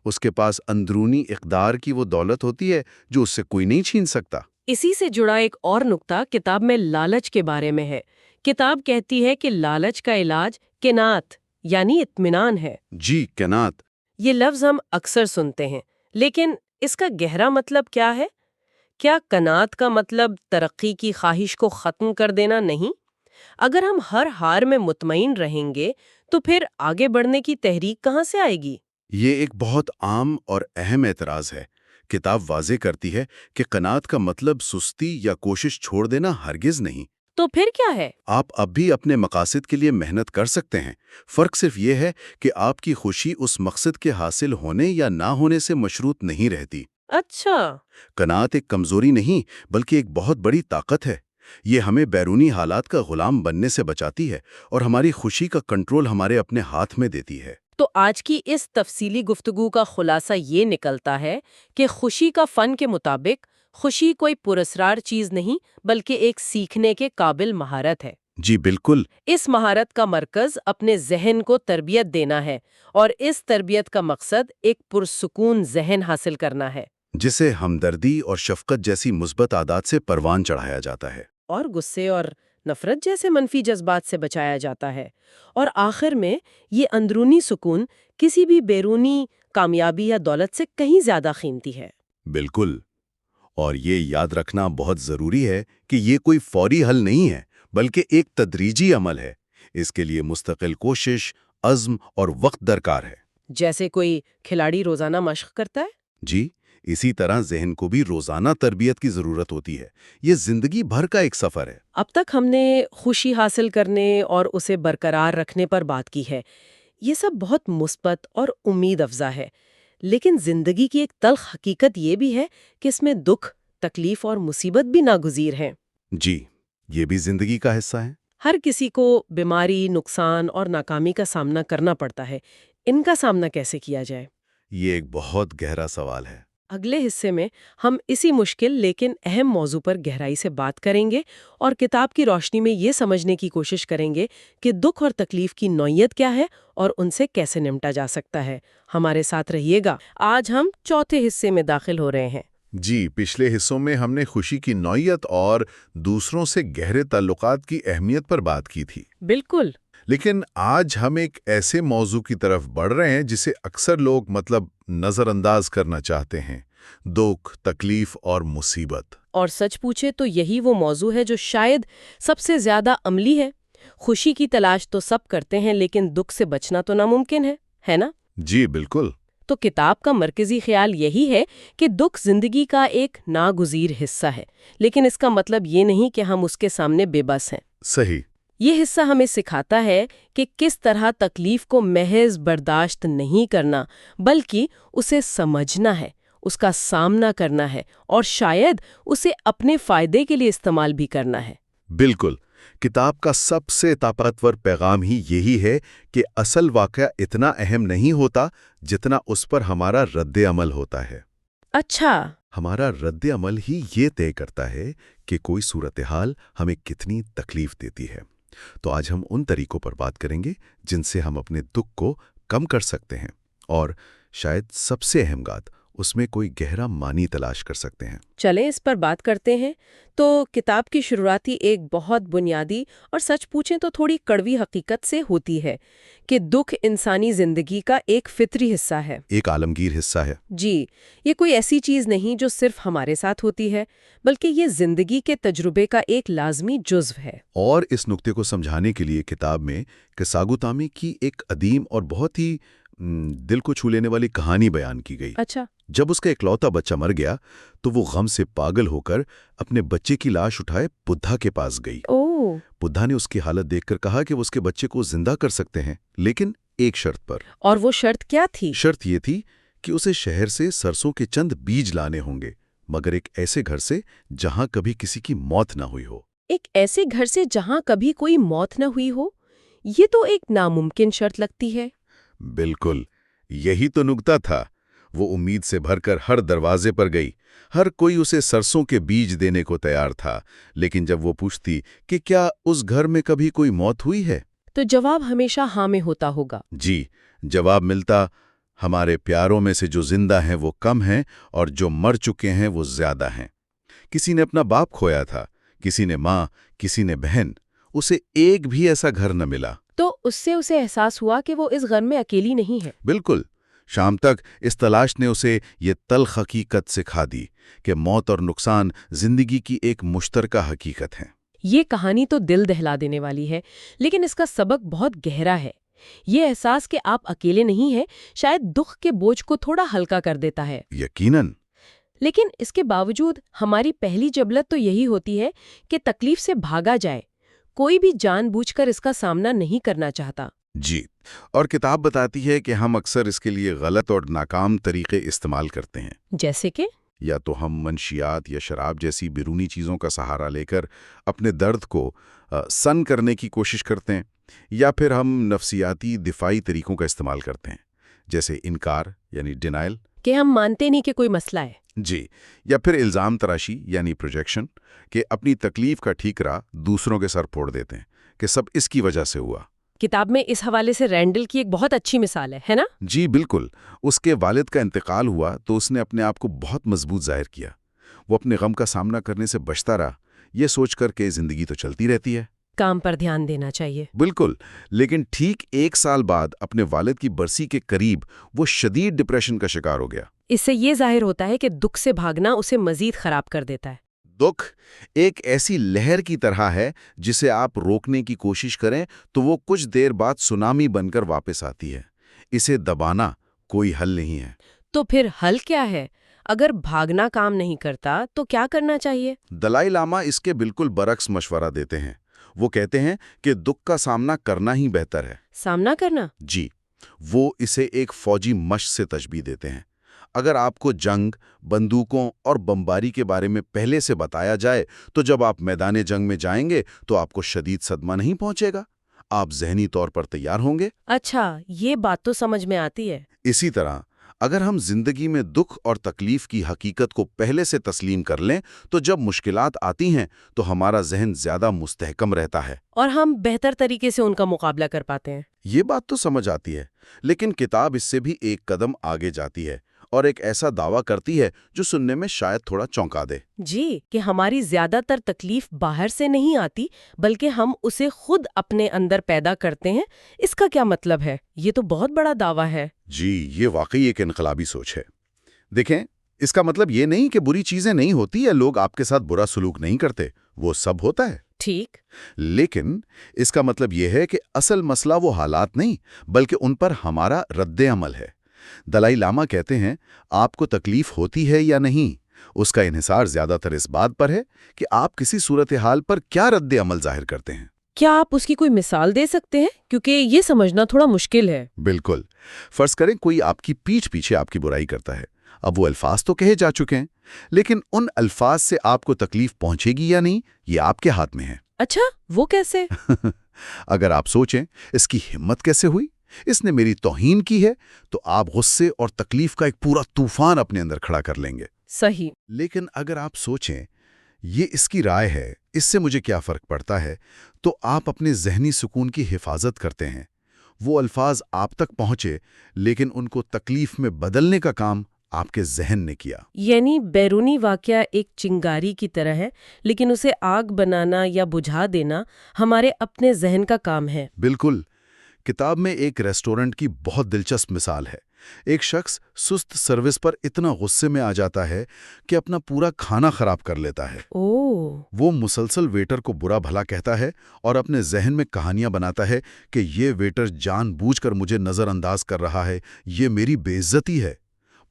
اس کے پاس اندرونی اقدار کی وہ دولت ہوتی ہے جو اس سے کوئی نہیں چھین سکتا۔ اسی سے جڑا ایک اور نقطہ کتاب میں لالچ کے بارے میں ہے۔ کتاب کہتی ہے کہ لالچ کا علاج قناعت یعنی اطمینان ہے۔ جی، قناعت۔ یہ لفظ ہم اکثر سنتے ہیں، لیکن اس کا گہرا مطلب کیا ہے؟ کیا قناعت کا مطلب ترقی کی خواہش کو ختم کر دینا نہیں؟ اگر ہم ہر حال میں مطمئن رہیں گے تو پھر آگے بڑھنے کی تحریک کہاں سے آئے گی؟ یہ ایک بہت عام اور اہم اعتراض ہے۔ کتاب واضح کرتی ہے کہ قناعت کا مطلب سستی یا کوشش چھوڑ دینا ہرگز نہیں۔ تو پھر کیا ہے؟ آپ اب بھی اپنے مقاصد کے لیے محنت کر سکتے ہیں۔ فرق صرف یہ ہے کہ آپ کی خوشی اس مقصد کے حاصل ہونے یا نہ ہونے سے مشروط نہیں رہتی۔ اچھا۔ قناعت ایک کمزوری نہیں بلکہ ایک بہت بڑی طاقت ہے۔ یہ ہمیں بیرونی حالات کا غلام بننے سے بچاتی ہے اور ہماری خوشی کا کنٹرول ہمارے اپنے ہاتھ میں دیتی ہے۔ تو آج کی اس تفصیلی گفتگو کا خلاصہ یہ نکلتا ہے کہ خوشی کا فن کے مطابق خوشی کوئی پراسرار چیز نہیں بلکہ ایک سیکھنے کے قابل مہارت ہے۔ جی بالکل۔ اس مہارت کا مرکز اپنے ذہن کو تربیت دینا ہے اور اس تربیت کا مقصد ایک پرسکون ذہن حاصل کرنا ہے، جسے ہمدردی اور شفقت جیسی مثبت عادات سے پروان چڑھایا جاتا ہے، اور غصے اور نفرت جیسے منفی جذبات سے بچایا جاتا ہے۔ اور آخر میں یہ اندرونی سکون کسی بھی بیرونی کامیابی یا دولت سے کہیں زیادہ قیمتی ہے۔ بالکل۔ اور یہ یاد رکھنا بہت ضروری ہے کہ یہ کوئی فوری حل نہیں ہے بلکہ ایک تدریجی عمل ہے۔ اس کے لیے مستقل کوشش، عزم اور وقت درکار ہے۔ جیسے کوئی کھلاڑی روزانہ مشق کرتا ہے۔ جی، اسی طرح ذہن کو بھی روزانہ تربیت کی ضرورت ہوتی ہے۔ یہ زندگی بھر کا ایک سفر ہے۔ اب تک ہم نے خوشی حاصل کرنے اور اسے برقرار رکھنے پر بات کی ہے۔ یہ سب بہت مثبت اور امید افزا ہے، لیکن زندگی کی ایک تلخ حقیقت یہ بھی ہے کہ اس میں دکھ، تکلیف اور مصیبت بھی ناگزیر ہیں۔ جی، یہ بھی زندگی کا حصہ ہے۔ ہر کسی کو بیماری، نقصان اور ناکامی کا سامنا کرنا پڑتا ہے۔ ان کا سامنا کیسے کیا جائے؟ یہ ایک بہت گہرا سوال ہے۔ اگلے حصے میں ہم اسی مشکل لیکن اہم موضوع پر گہرائی سے بات کریں گے اور کتاب کی روشنی میں یہ سمجھنے کی کوشش کریں گے کہ دکھ اور تکلیف کی نوعیت کیا ہے اور ان سے کیسے نمٹا جا سکتا ہے۔ ہمارے ساتھ رہیے گا۔ آج ہم چوتھے حصے میں داخل ہو رہے ہیں۔ جی، پچھلے حصوں میں ہم نے خوشی کی نوعیت اور دوسروں سے گہرے تعلقات کی اہمیت پر بات کی تھی۔ بالکل۔ لیکن آج ہم ایک ایسے موضوع کی طرف بڑھ رہے ہیں جسے اکثر لوگ نظر انداز کرنا چاہتے ہیں: دکھ، تکلیف اور مصیبت۔ اور سچ پوچھے تو یہی وہ موضوع ہے جو شاید سب سے زیادہ عملی ہے۔ خوشی کی تلاش تو سب کرتے ہیں، لیکن دکھ سے بچنا تو ناممکن ہے نا؟ جی بالکل۔ تو کتاب کا مرکزی خیال یہی ہے کہ دکھ زندگی کا ایک ناگزیر حصہ ہے، لیکن اس کا مطلب یہ نہیں کہ ہم اس کے سامنے بے بس ہیں۔ صحیح۔ یہ حصہ ہمیں سکھاتا ہے کہ کس طرح تکلیف کو محض برداشت نہیں کرنا بلکہ اسے سمجھنا ہے، اس کا سامنا کرنا ہے اور شاید اسے اپنے فائدے کے لیے استعمال بھی کرنا ہے۔ بالکل۔ کتاب کا سب سے طاقتور پیغام ہی یہی ہے کہ اصل واقعہ اتنا اہم نہیں ہوتا جتنا اس پر ہمارا رد عمل ہوتا ہے۔ اچھا۔ ہمارا رد عمل ہی یہ طے کرتا ہے کہ کوئی صورتحال ہمیں کتنی تکلیف دیتی ہے۔ تو آج ہم ان طریقوں پر بات کریں گے جن سے ہم اپنے دکھ کو کم کر سکتے ہیں، اور شاید سب سے اہم بات اس میں کوئی گہرا معنی تلاش کر سکتے ہیں۔ چلیں اس پر بات کرتے ہیں۔ تو کتاب کی شروعاتی ایک بہت بنیادی اور سچ پوچھیں تو تھوڑی کڑوی حقیقت سے ہوتی ہے کہ دکھ انسانی زندگی کا ایک فطری حصہ ہے، ایک عالمگیر حصہ ہے۔ جی، یہ کوئی ایسی چیز نہیں جو صرف ہمارے ساتھ ہوتی ہے، بلکہ یہ زندگی کے تجربے کا ایک لازمی جزو ہے۔ اور اس نقطے کو سمجھانے کے لیے کتاب میں کساگوتامی کی ایک قدیم اور بہت ہی دل کو چھو لینے والی کہانی بیان کی گئی۔ اچھا، جب اس کا اکلوتا بچہ مر گیا تو وہ غم سے پاگل ہو کر اپنے بچے کی لاش اٹھائے بدھا کے پاس گئی۔ اوہ، بدھا نے اس کی حالت دیکھ کر کہا کہ وہ اس کے بچے کو زندہ کر سکتے ہیں، لیکن ایک شرط پر۔ اور وہ شرط کیا تھی؟ شرط یہ تھی کہ اسے شہر سے سرسوں کے چند بیج لانے ہوں گے، مگر ایک ایسے گھر سے جہاں کبھی کسی کی موت نہ ہوئی ہو۔ ایک ایسے گھر سے جہاں کبھی کوئی موت نہ ہوئی ہو، یہ تو ایک ناممکن شرط لگتی ہے۔ بالکل، یہی تو نکتہ تھا۔ وہ امید سے بھر کر ہر دروازے پر گئی، ہر کوئی اسے سرسوں کے بیج دینے کو تیار تھا، لیکن جب وہ پوچھتی کہ کیا اس گھر میں کبھی کوئی موت ہوئی ہے، تو جواب ہمیشہ ہاں میں ہوتا ہوگا۔ جی، جواب ملتا، ہمارے پیاروں میں سے جو زندہ ہیں وہ کم ہیں اور جو مر چکے ہیں وہ زیادہ ہیں۔ کسی نے اپنا باپ کھویا تھا، کسی نے ماں، کسی نے بہن، اسے ایک بھی ایسا گھر نہ ملا۔ تو اس سے اسے احساس ہوا کہ وہ اس غم میں اکیلی نہیں ہے۔ بالکل، شام تک اس تلاش نے اسے یہ تلخ حقیقت سکھا دی کہ موت اور نقصان زندگی کی ایک مشترکہ حقیقت ہے۔ یہ کہانی تو دل دہلا دینے والی ہے، لیکن اس کا سبق بہت گہرا ہے۔ یہ احساس کہ آپ اکیلے نہیں ہیں شاید دکھ کے بوجھ کو تھوڑا ہلکا کر دیتا ہے۔ یقیناً۔ لیکن اس کے باوجود ہماری پہلی جبلت تو یہی ہوتی ہے کہ تکلیف سے بھاگا جائے۔ کوئی بھی جان بوجھ کر اس کا سامنا نہیں کرنا چاہتا۔ جی، اور کتاب بتاتی ہے کہ ہم اکثر اس کے لیے غلط اور ناکام طریقے استعمال کرتے ہیں۔ جیسے کہ یا تو ہم منشیات یا شراب جیسی بیرونی چیزوں کا سہارا لے کر اپنے درد کو سن کرنے کی کوشش کرتے ہیں، یا پھر ہم نفسیاتی دفاعی طریقوں کا استعمال کرتے ہیں، جیسے انکار یعنی ڈینائل، کہ ہم مانتے نہیں کہ کوئی مسئلہ ہے۔ جی، یا پھر الزام تراشی یعنی پروجیکشن، کہ اپنی تکلیف کا ٹھیکرا دوسروں کے سر پھوڑ دیتے ہیں کہ سب اس کی وجہ سے ہوا۔ کتاب میں اس حوالے سے رینڈل کی ایک بہت اچھی مثال ہے نا؟ جی بالکل، اس کے والد کا انتقال ہوا تو اس نے اپنے آپ کو بہت مضبوط ظاہر کیا۔ وہ اپنے غم کا سامنا کرنے سے بچتا رہا، یہ سوچ کر کہ زندگی تو چلتی رہتی ہے، کام پر دھیان دینا چاہیے۔ بالکل، لیکن ٹھیک 1 سال بعد اپنے والد کی برسی کے قریب وہ شدید ڈپریشن کا شکار ہو گیا۔ اس سے یہ ظاہر ہوتا ہے کہ دکھ سے بھاگنا اسے مزید خراب کر دیتا ہے۔ دکھ ایک ایسی لہر کی طرح ہے جسے آپ روکنے کی کوشش کریں تو وہ کچھ دیر بعد سونامی بن کر واپس آتی ہے۔ اسے دبانا کوئی حل نہیں ہے۔ تو پھر حل کیا ہے؟ اگر بھاگنا کام نہیں کرتا تو کیا کرنا چاہیے؟ دلائی لاما اس کے بالکل برعکس مشورہ دیتے ہیں۔ وہ کہتے ہیں کہ دکھ کا سامنا کرنا ہی بہتر ہے۔ سامنا کرنا؟ جی، وہ اسے ایک فوجی مشق سے تشبیہ دیتے ہیں۔ اگر آپ کو جنگ، بندوقوں اور بمباری کے بارے میں پہلے سے بتایا جائے تو جب آپ میدان جنگ میں جائیں گے تو آپ کو شدید صدمہ نہیں پہنچے گا، آپ ذہنی طور پر تیار ہوں گے۔ اچھا، یہ بات تو سمجھ میں آتی ہے۔ اسی طرح اگر ہم زندگی میں دکھ اور تکلیف کی حقیقت کو پہلے سے تسلیم کر لیں تو جب مشکلات آتی ہیں تو ہمارا ذہن زیادہ مستحکم رہتا ہے اور ہم بہتر طریقے سے ان کا مقابلہ کر پاتے ہیں۔ یہ بات تو سمجھ آتی ہے، لیکن کتاب اس سے بھی ایک قدم آگے جاتی ہے اور ایک ایسا دعویٰ کرتی ہے جو سننے میں شاید تھوڑا چونکا دے۔ جی، کہ ہماری زیادہ تر تکلیف باہر سے نہیں آتی بلکہ ہم اسے خود اپنے اندر پیدا کرتے ہیں۔ اس کا کیا مطلب ہے؟ یہ تو بہت بڑا دعویٰ ہے۔ جی، یہ واقعی ایک انقلابی سوچ ہے۔ دیکھیں، اس کا مطلب یہ نہیں کہ بری چیزیں نہیں ہوتی یا لوگ آپ کے ساتھ برا سلوک نہیں کرتے، وہ سب ہوتا ہے۔ ٹھیک، لیکن اس کا مطلب یہ ہے کہ اصل مسئلہ وہ حالات نہیں بلکہ ان پر ہمارا رد عمل ہے۔ دلائی لاما کہتے ہیں آپ کو تکلیف ہوتی ہے یا نہیں، اس کا انحصار زیادہ تر اس بات پر ہے کہ آپ کسی صورتحال پر کیا رد عمل ظاہر کرتے ہیں۔ کیا آپ اس کی کوئی مثال دے سکتے ہیں؟ کیونکہ یہ سمجھنا تھوڑا مشکل ہے۔ بالکل، فرض کریں کوئی آپ کی پیٹھ پیچھے آپ کی برائی کرتا ہے۔ اب وہ الفاظ تو کہے جا چکے ہیں، لیکن ان الفاظ سے آپ کو تکلیف پہنچے گی یا نہیں یہ آپ کے ہاتھ میں ہے۔ اچھا، وہ کیسے؟ اگر آپ سوچیں اس کی ہمت کیسے ہوئی، اس نے میری توہین کی ہے، تو آپ غصے اور تکلیف کا ایک پورا طوفان اپنے اندر کھڑا کر لیں گے۔ صحیح۔ لیکن اگر آپ سوچیں یہ اس کی رائے ہے، اس سے مجھے کیا فرق پڑتا ہے، تو آپ اپنے ذہنی سکون کی حفاظت کرتے ہیں۔ وہ الفاظ آپ تک پہنچے لیکن ان کو تکلیف میں بدلنے کا کام آپ کے ذہن نے کیا۔ یعنی بیرونی واقعہ ایک چنگاری کی طرح ہے، لیکن اسے آگ بنانا یا بجھا دینا ہمارے اپنے ذہن کا کام ہے۔ بالکل۔ کتاب میں ایک ریسٹورنٹ کی بہت دلچسپ مثال ہے۔ ایک شخص سست سروس پر اتنا غصے میں آ جاتا ہے کہ اپنا پورا کھانا خراب کر لیتا ہے۔ وہ مسلسل ویٹر کو برا بھلا کہتا ہے اور اپنے ذہن میں کہانیاں بناتا ہے کہ یہ ویٹر جان بوجھ کر مجھے نظر انداز کر رہا ہے، یہ میری بے عزتی ہے۔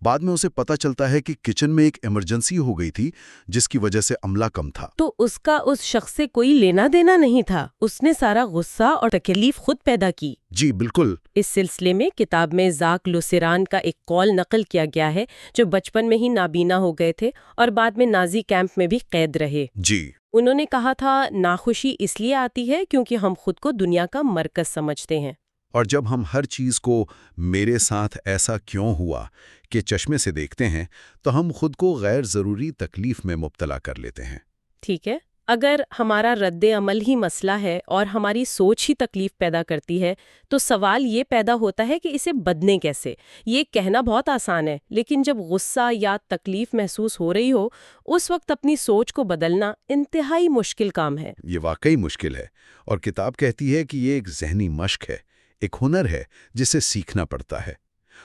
بعد میں اسے پتہ چلتا ہے کہ کچن میں ایک ایمرجنسی ہو گئی تھی جس کی وجہ سے عملہ کم تھا۔ تو اس کا اس شخص سے کوئی لینا دینا نہیں تھا، اس نے سارا غصہ اور تکلیف خود پیدا کی۔ جی بالکل۔ اس سلسلے میں کتاب میں ژاک لوسیران کا ایک قول نقل کیا گیا ہے، جو بچپن میں ہی نابینا ہو گئے تھے اور بعد میں نازی کیمپ میں بھی قید رہے۔ جی۔ انہوں نے کہا تھا، ناخوشی اس لیے آتی ہے کیونکہ ہم خود کو دنیا کا مرکز سمجھتے ہیں۔ اور جب ہم ہر چیز کو میرے ساتھ ایسا کیوں ہوا کے چشمے سے دیکھتے ہیں تو ہم خود کو غیر ضروری تکلیف میں مبتلا کر لیتے ہیں۔ ٹھیک ہے، اگر ہمارا رد عمل ہی مسئلہ ہے اور ہماری سوچ ہی تکلیف پیدا کرتی ہے تو سوال یہ پیدا ہوتا ہے کہ اسے بدلیں کیسے؟ یہ کہنا بہت آسان ہے، لیکن جب غصہ یا تکلیف محسوس ہو رہی ہو اس وقت اپنی سوچ کو بدلنا انتہائی مشکل کام ہے۔ یہ واقعی مشکل ہے، اور کتاب کہتی ہے کہ یہ ایک ذہنی مشق ہے، ایک ہنر ہے جسے سیکھنا پڑتا ہے،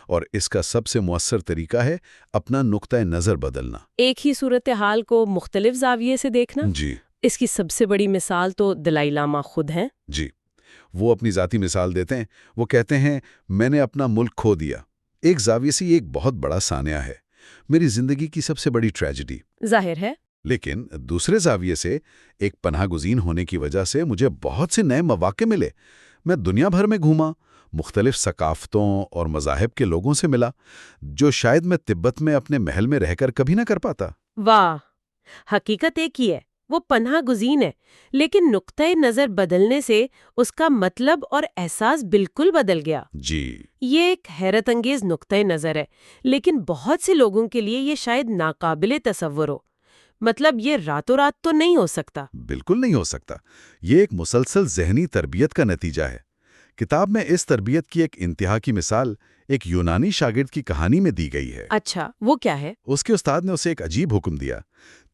اور اس کا سب سے مؤثر طریقہ ہے اپنا نقطۂ نظر بدلنا۔ ایک ہی صورتحال کو مختلف زاویے سے دیکھنا۔ جی۔ اس کی سب سے بڑی مثال تو دلائی لاما خود ہیں۔ جی، وہ اپنی ذاتی مثال دیتے ہیں۔ وہ کہتے ہیں، میں نے اپنا ملک کھو دیا۔ ایک زاویے سے یہ ایک بہت بڑا سانحہ ہے، میری زندگی کی سب سے بڑی ٹریجڈی۔ ظاہر ہے۔ لیکن دوسرے زاویے سے، ایک پناہ گزین ہونے کی وجہ سے مجھے بہت سے نئے مواقع ملے۔ میں دنیا بھر میں گھوما، مختلف ثقافتوں اور مذاہب کے لوگوں سے ملا، جو شاید میں تبت میں اپنے محل میں رہ کر کبھی نہ کر پاتا۔ واہ، حقیقت ایک ہی ہے، وہ پناہ گزین ہے، لیکن نقطۂ نظر بدلنے سے اس کا مطلب اور احساس بالکل بدل گیا۔ جی۔ یہ ایک حیرت انگیز نقطۂ نظر ہے، لیکن بہت سے لوگوں کے لیے یہ شاید ناقابل تصور ہو۔ مطلب یہ راتوں رات تو نہیں ہو سکتا۔ بالکل نہیں ہو سکتا۔ یہ ایک مسلسل ذہنی تربیت کا نتیجہ ہے۔ کتاب میں اس تربیت کی ایک انتہا کی مثال ایک یونانی شاگرد کی کہانی میں دی گئی ہے۔ اچھا، وہ کیا ہے؟ اس کے استاد نے اسے ایک عجیب حکم دیا،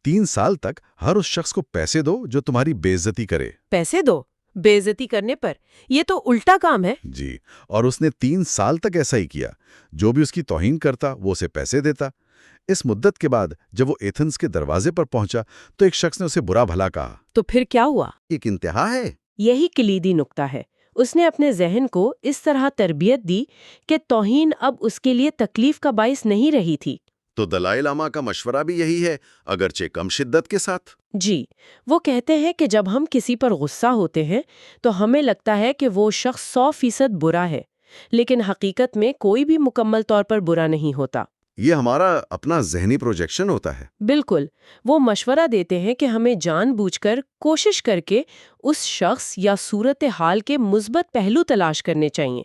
3 سال تک ہر اس شخص کو پیسے دو جو تمہاری بے عزتی کرے۔ پیسے دو؟ بے عزتی کرنے پر؟ یہ تو الٹا کام ہے۔ جی، اور اس نے 3 سال تک ایسا ہی کیا۔ جو بھی اس کی توہین کرتا وہ اسے پیسے دیتا۔ اس مدت کے بعد جب وہ ایتھنز کے دروازے پر پہنچا تو ایک شخص نے اسے برا بھلا کہا۔ تو پھر کیا ہوا؟ ایک انتہا ہے۔ یہی کلیدی نقطہ ہے۔ اس نے اپنے ذہن کو اس طرح تربیت دی کہ توہین اب اس کے لیے تکلیف کا باعث نہیں رہی تھی۔ تو دلائی لاما کا مشورہ بھی یہی ہے، اگرچہ کم شدت کے ساتھ۔ جی، وہ کہتے ہیں کہ جب ہم کسی پر غصہ ہوتے ہیں تو ہمیں لگتا ہے کہ وہ شخص 100% برا ہے، لیکن حقیقت میں کوئی بھی مکمل طور پر برا نہیں ہوتا۔ یہ ہمارا اپنا ذہنی پروجیکشن ہوتا ہے۔ بالکل، وہ مشورہ دیتے ہیں کہ ہمیں جان بوجھ کر کوشش کر کے اس شخص یا صورتحال کے مثبت پہلو تلاش کرنے چاہیے،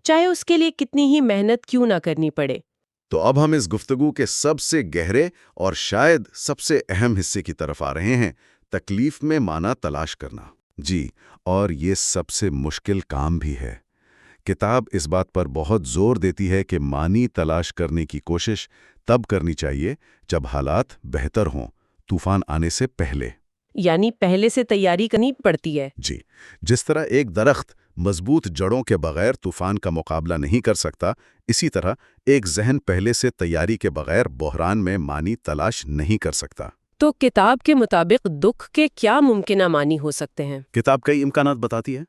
چاہے اس کے لیے کتنی ہی محنت کیوں نہ کرنی پڑے۔ تو اب ہم اس گفتگو کے سب سے گہرے اور شاید سب سے اہم حصے کی طرف آ رہے ہیں، تکلیف میں معنی تلاش کرنا۔ جی، اور یہ سب سے مشکل کام بھی ہے۔ کتاب اس بات پر بہت زور دیتی ہے کہ معنی تلاش کرنے کی کوشش تب کرنی چاہیے جب حالات بہتر ہوں، طوفان آنے سے پہلے۔ یعنی پہلے سے تیاری کرنی پڑتی ہے۔ جی، جس طرح ایک درخت مضبوط جڑوں کے بغیر طوفان کا مقابلہ نہیں کر سکتا، اسی طرح ایک ذہن پہلے سے تیاری کے بغیر بحران میں معنی تلاش نہیں کر سکتا۔ تو کتاب کے مطابق دکھ کے کیا ممکنہ معنی ہو سکتے ہیں؟ کتاب کئی امکانات بتاتی ہے۔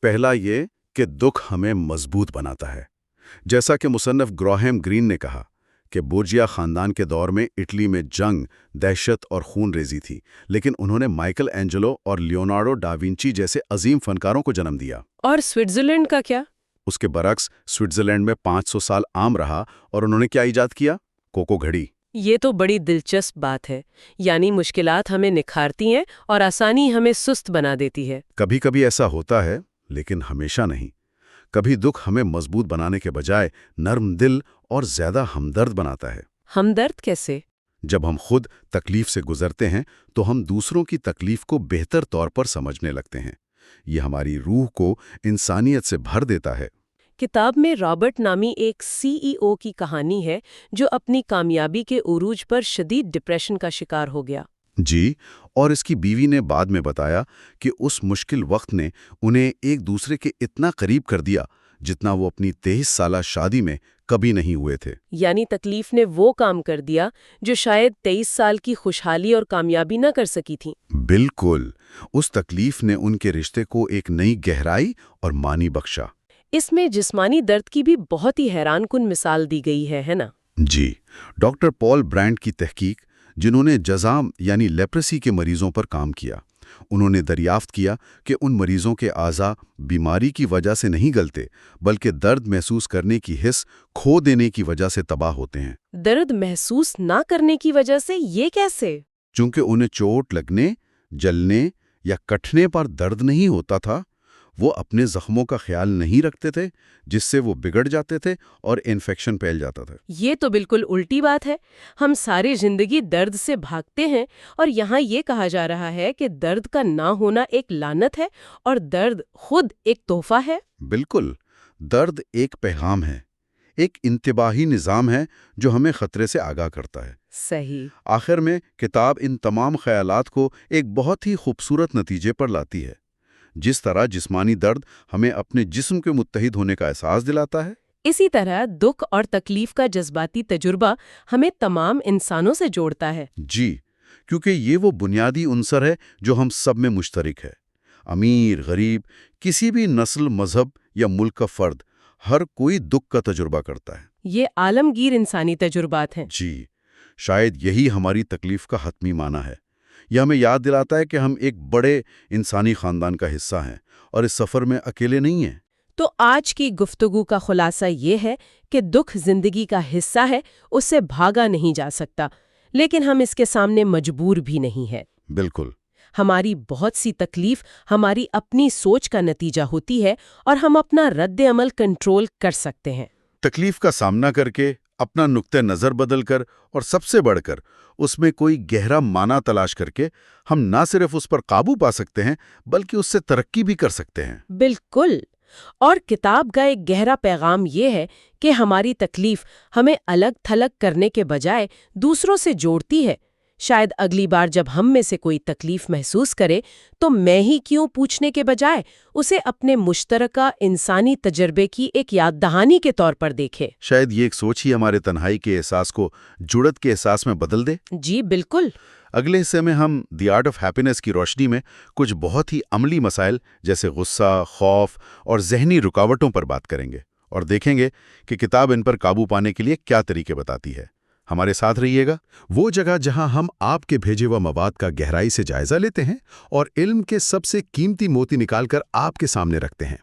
پہلا یہ کہ دکھ ہمیں مضبوط بناتا ہے۔ جیسا کہ مصنف گراہم گرین نے کہا کہ بورجیا خاندان کے دور میں اٹلی میں جنگ، دہشت اور خون ریزی تھی، لیکن انہوں نے مائیکل اینجلو اور لیونارڈو ڈاوینچی جیسے عظیم فنکاروں کو جنم دیا۔ اور سوئٹزرلینڈ کا کیا؟ اس کے برعکس سوئٹزرلینڈ میں 500 سال عام رہا، اور انہوں نے کیا ایجاد کیا؟ کوکو گھڑی۔ یہ تو بڑی دلچسپ بات ہے، یعنی مشکلات ہمیں نکھارتی ہیں اور آسانی ہمیں سست بنا دیتی ہے۔ کبھی کبھی ایسا ہوتا ہے، لیکن ہمیشہ نہیں۔ کبھی دکھ ہمیں مضبوط بنانے کے بجائے نرم دل اور زیادہ ہمدرد بناتا ہے۔ ہمدرد کیسے؟ جب ہم خود تکلیف سے گزرتے ہیں تو ہم دوسروں کی تکلیف کو بہتر طور پر سمجھنے لگتے ہیں۔ یہ ہماری روح کو انسانیت سے بھر دیتا ہے۔ کتاب میں رابرٹ نامی ایک CEO کی کہانی ہے جو اپنی کامیابی کے عروج پر شدید ڈپریشن کا شکار ہو گیا۔ جی، اور اس کی بیوی نے بعد میں بتایا کہ اس مشکل وقت نے انہیں ایک دوسرے کے اتنا قریب کر دیا جتنا وہ اپنی 23 سالہ شادی میں کبھی نہیں ہوئے تھے۔ یعنی تکلیف نے وہ کام کر دیا جو شاید 23 سال کی خوشحالی اور کامیابی نہ کر سکی تھی۔ بالکل، اس تکلیف نے ان کے رشتے کو ایک نئی گہرائی اور معنی بخشا۔ اس میں جسمانی درد کی بھی بہت ہی حیران کن مثال دی گئی ہے نا؟ جی، ڈاکٹر پال برانڈ کی تحقیق، جنہوں نے جزام یعنی لیپریسی کے مریضوں پر کام کیا، انہوں نے دریافت کیا کہ ان مریضوں کے اعضاء بیماری کی وجہ سے نہیں گلتے بلکہ درد محسوس کرنے کی حس کھو دینے کی وجہ سے تباہ ہوتے ہیں۔ درد محسوس نہ کرنے کی وجہ سے یہ کیسے؟ چونکہ انہیں چوٹ لگنے، جلنے یا کٹنے پر درد نہیں ہوتا تھا، وہ اپنے زخموں کا خیال نہیں رکھتے تھے جس سے وہ بگڑ جاتے تھے اور انفیکشن پھیل جاتا تھا۔ یہ تو بالکل الٹی بات ہے۔ ہم ساری زندگی درد سے بھاگتے ہیں اور یہاں یہ کہا جا رہا ہے کہ درد کا نہ ہونا ایک لعنت ہے اور درد خود ایک تحفہ ہے۔ بالکل، درد ایک پیغام ہے، ایک انتباہی نظام ہے جو ہمیں خطرے سے آگاہ کرتا ہے۔ صحیح۔ آخر میں کتاب ان تمام خیالات کو ایک بہت ہی خوبصورت نتیجے پر لاتی ہے۔ جس طرح جسمانی درد ہمیں اپنے جسم کے متحد ہونے کا احساس دلاتا ہے، اسی طرح دکھ اور تکلیف کا جذباتی تجربہ ہمیں تمام انسانوں سے جوڑتا ہے۔ جی، کیونکہ یہ وہ بنیادی عنصر ہے جو ہم سب میں مشترک ہے۔ امیر، غریب، کسی بھی نسل، مذہب یا ملک کا فرد، ہر کوئی دکھ کا تجربہ کرتا ہے۔ یہ عالمگیر انسانی تجربات ہیں۔ جی، شاید یہی ہماری تکلیف کا حتمی معنی ہے۔ یہ ہمیں یاد دلاتا ہے کہ ہم ایک بڑے انسانی خاندان کا حصہ ہیں اور اس سفر میں اکیلے نہیں ہیں۔ تو آج کی گفتگو کا خلاصہ یہ ہے کہ دکھ زندگی کا حصہ ہے، اس سے بھاگا نہیں جا سکتا، لیکن ہم اس کے سامنے مجبور بھی نہیں ہے۔ بالکل۔ ہماری بہت سی تکلیف ہماری اپنی سوچ کا نتیجہ ہوتی ہے اور ہم اپنا رد عمل کنٹرول کر سکتے ہیں۔ تکلیف کا سامنا کر کے، اپنا نقطہ نظر بدل کر، اور سب سے بڑھ کر اس میں کوئی گہرا معنی تلاش کر کے، ہم نہ صرف اس پر قابو پا سکتے ہیں بلکہ اس سے ترقی بھی کر سکتے ہیں۔ بالکل۔ اور کتاب کا ایک گہرا پیغام یہ ہے کہ ہماری تکلیف ہمیں الگ تھلگ کرنے کے بجائے دوسروں سے جوڑتی ہے۔ شاید اگلی بار جب ہم میں سے کوئی تکلیف محسوس کرے تو میں ہی کیوں پوچھنے کے بجائے اسے اپنے مشترکہ انسانی تجربے کی ایک یاد دہانی کے طور پر دیکھے۔ شاید یہ ایک سوچ ہی ہمارے تنہائی کے احساس کو جڑت کے احساس میں بدل دے۔ جی بالکل۔ اگلے حصے میں ہم دی آرٹ آف ہیپینس کی روشنی میں کچھ بہت ہی عملی مسائل جیسے غصہ، خوف اور ذہنی رکاوٹوں پر بات کریں گے، اور دیکھیں گے کہ کتاب ان پر قابو پانے کے لیے کیا طریقے بتاتی ہے۔ ہمارے ساتھ رہیے گا۔ وہ جگہ جہاں ہم آپ کے بھیجے ہوئے مواد کا گہرائی سے جائزہ لیتے ہیں اور علم کے سب سے قیمتی موتی نکال کر آپ کے سامنے رکھتے ہیں۔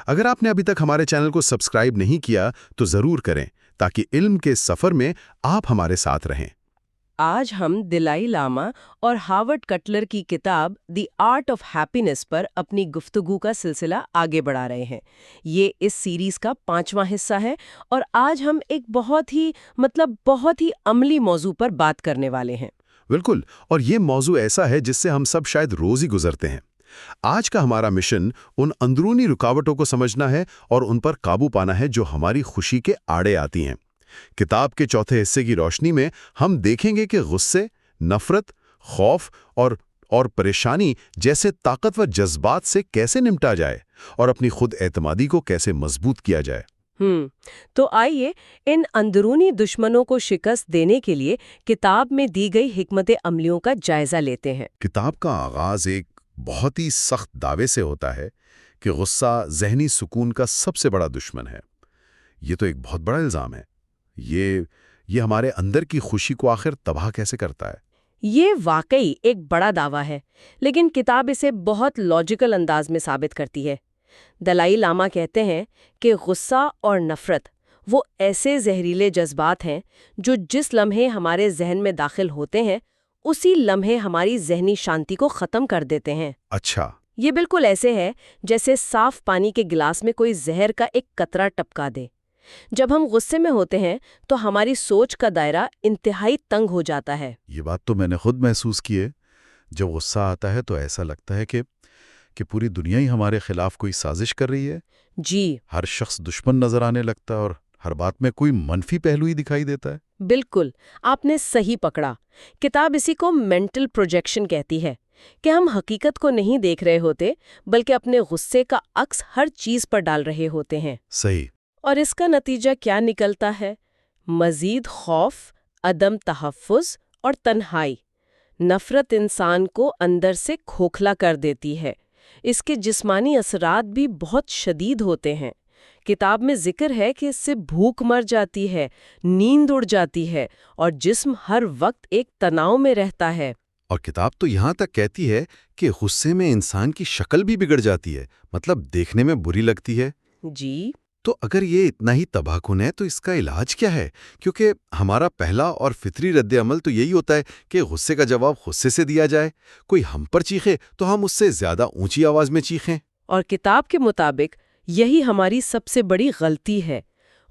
اگر آپ نے ابھی تک ہمارے چینل کو سبسکرائب نہیں کیا تو ضرور کریں تاکہ علم کے سفر میں آپ ہمارے ساتھ رہیں۔ آج ہم دلائی لاما اور ہاورڈ کٹلر کی کتاب دی آرٹ آف ہیپینس پر اپنی گفتگو کا سلسلہ آگے بڑھا رہے ہیں۔ یہ اس سیریز کا 5واں حصہ ہے اور آج ہم ایک بہت ہی عملی موضوع پر بات کرنے والے ہیں۔ بالکل، اور یہ موضوع ایسا ہے جس سے ہم سب شاید روز ہی گزرتے ہیں۔ آج کا ہمارا مشن ان اندرونی رکاوٹوں کو سمجھنا ہے اور ان پر قابو پانا ہے جو ہماری خوشی کے آڑے آتی ہیں۔ کتاب کے چوتھے حصے کی روشنی میں ہم دیکھیں گے کہ غصے، نفرت، خوف اور پریشانی جیسے طاقتور جذبات سے کیسے نمٹا جائے اور اپنی خود اعتمادی کو کیسے مضبوط کیا جائے۔ تو آئیے ان اندرونی دشمنوں کو شکست دینے کے لیے کتاب میں دی گئی حکمت عملیوں کا جائزہ لیتے ہیں۔ کتاب کا آغاز ایک بہت ہی سخت دعوے سے ہوتا ہے کہ غصہ ذہنی سکون کا سب سے بڑا دشمن ہے۔ یہ تو ایک بہت بڑا الزام ہے۔ یہ ہمارے اندر کی خوشی کو آخر تباہ کیسے کرتا ہے؟ یہ واقعی ایک بڑا دعویٰ ہے، لیکن کتاب اسے بہت لاجیکل انداز میں ثابت کرتی ہے۔ دلائی لاما کہتے ہیں کہ غصہ اور نفرت وہ ایسے زہریلے جذبات ہیں جو جس لمحے ہمارے ذہن میں داخل ہوتے ہیں اسی لمحے ہماری ذہنی شانتی کو ختم کر دیتے ہیں۔ اچھا۔ یہ بالکل ایسے ہے جیسے صاف پانی کے گلاس میں کوئی زہر کا ایک قطرہ ٹپکا دے۔ جب ہم غصے میں ہوتے ہیں تو ہماری سوچ کا دائرہ انتہائی تنگ ہو جاتا ہے۔ یہ بات تو میں نے خود محسوس کی ہے۔ جب غصہ آتا ہے تو ایسا لگتا ہے کہ کہ پوری دنیا ہی ہمارے خلاف کوئی سازش کر رہی ہے. جی ہر شخص دشمن نظر آنے لگتا ہے اور ہر بات میں کوئی منفی پہلو ہی دکھائی دیتا ہے. بالکل، آپ نے صحیح پکڑا. کتاب اسی کو مینٹل پروجیکشن کہتی ہے کہ ہم حقیقت کو نہیں دیکھ رہے ہوتے بلکہ اپنے غصے کا عکس ہر چیز پر ڈال رہے ہوتے ہیں. صحیح. اور اس کا نتیجہ کیا نکلتا ہے؟ مزید خوف، عدم تحفظ اور تنہائی. نفرت انسان کو اندر سے کھوکھلا کر دیتی ہے. اس کے جسمانی اثرات بھی بہت شدید ہوتے ہیں. کتاب میں ذکر ہے کہ اس سے بھوک مر جاتی ہے، نیند اڑ جاتی ہے اور جسم ہر وقت ایک تناؤ میں رہتا ہے. اور کتاب تو یہاں تک کہتی ہے کہ غصے میں انسان کی شکل بھی بگڑ جاتی ہے، مطلب دیکھنے میں بری لگتی ہے. جی تو اگر یہ اتنا ہی تباہ کن ہے تو اس کا علاج کیا ہے؟ کیونکہ ہمارا پہلا اور فطری رد عمل تو یہی ہوتا ہے کہ غصے کا جواب غصے سے دیا جائے. کوئی ہم پر چیخے تو ہم اس سے زیادہ اونچی آواز میں چیخیں. اور کتاب کے مطابق یہی ہماری سب سے بڑی غلطی ہے.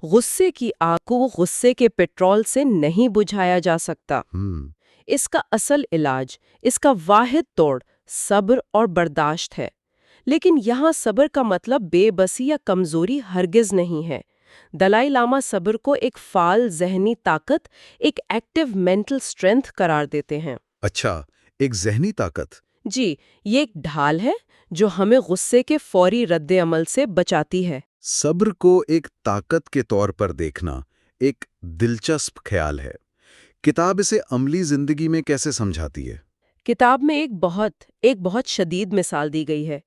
غصے کی آگ کو غصے کے پیٹرول سے نہیں بجھایا جا سکتا. اس کا اصل علاج، اس کا واحد توڑ صبر اور برداشت ہے. لیکن یہاں صبر کا مطلب بے بسی یا کمزوری ہرگز نہیں ہے. دلائی لاما صبر کو ایک فعال ذہنی طاقت، ایک ایکٹیو مینٹل اسٹرینتھ قرار دیتے ہیں. اچھا، ایک ذہنی طاقت. جی، یہ ایک ڈھال ہے جو ہمیں غصے کے فوری رد عمل سے بچاتی ہے. صبر کو ایک طاقت کے طور پر دیکھنا ایک دلچسپ خیال ہے. کتاب اسے عملی زندگی میں کیسے سمجھاتی ہے؟ کتاب میں ایک بہت شدید مثال دی گئی ہے،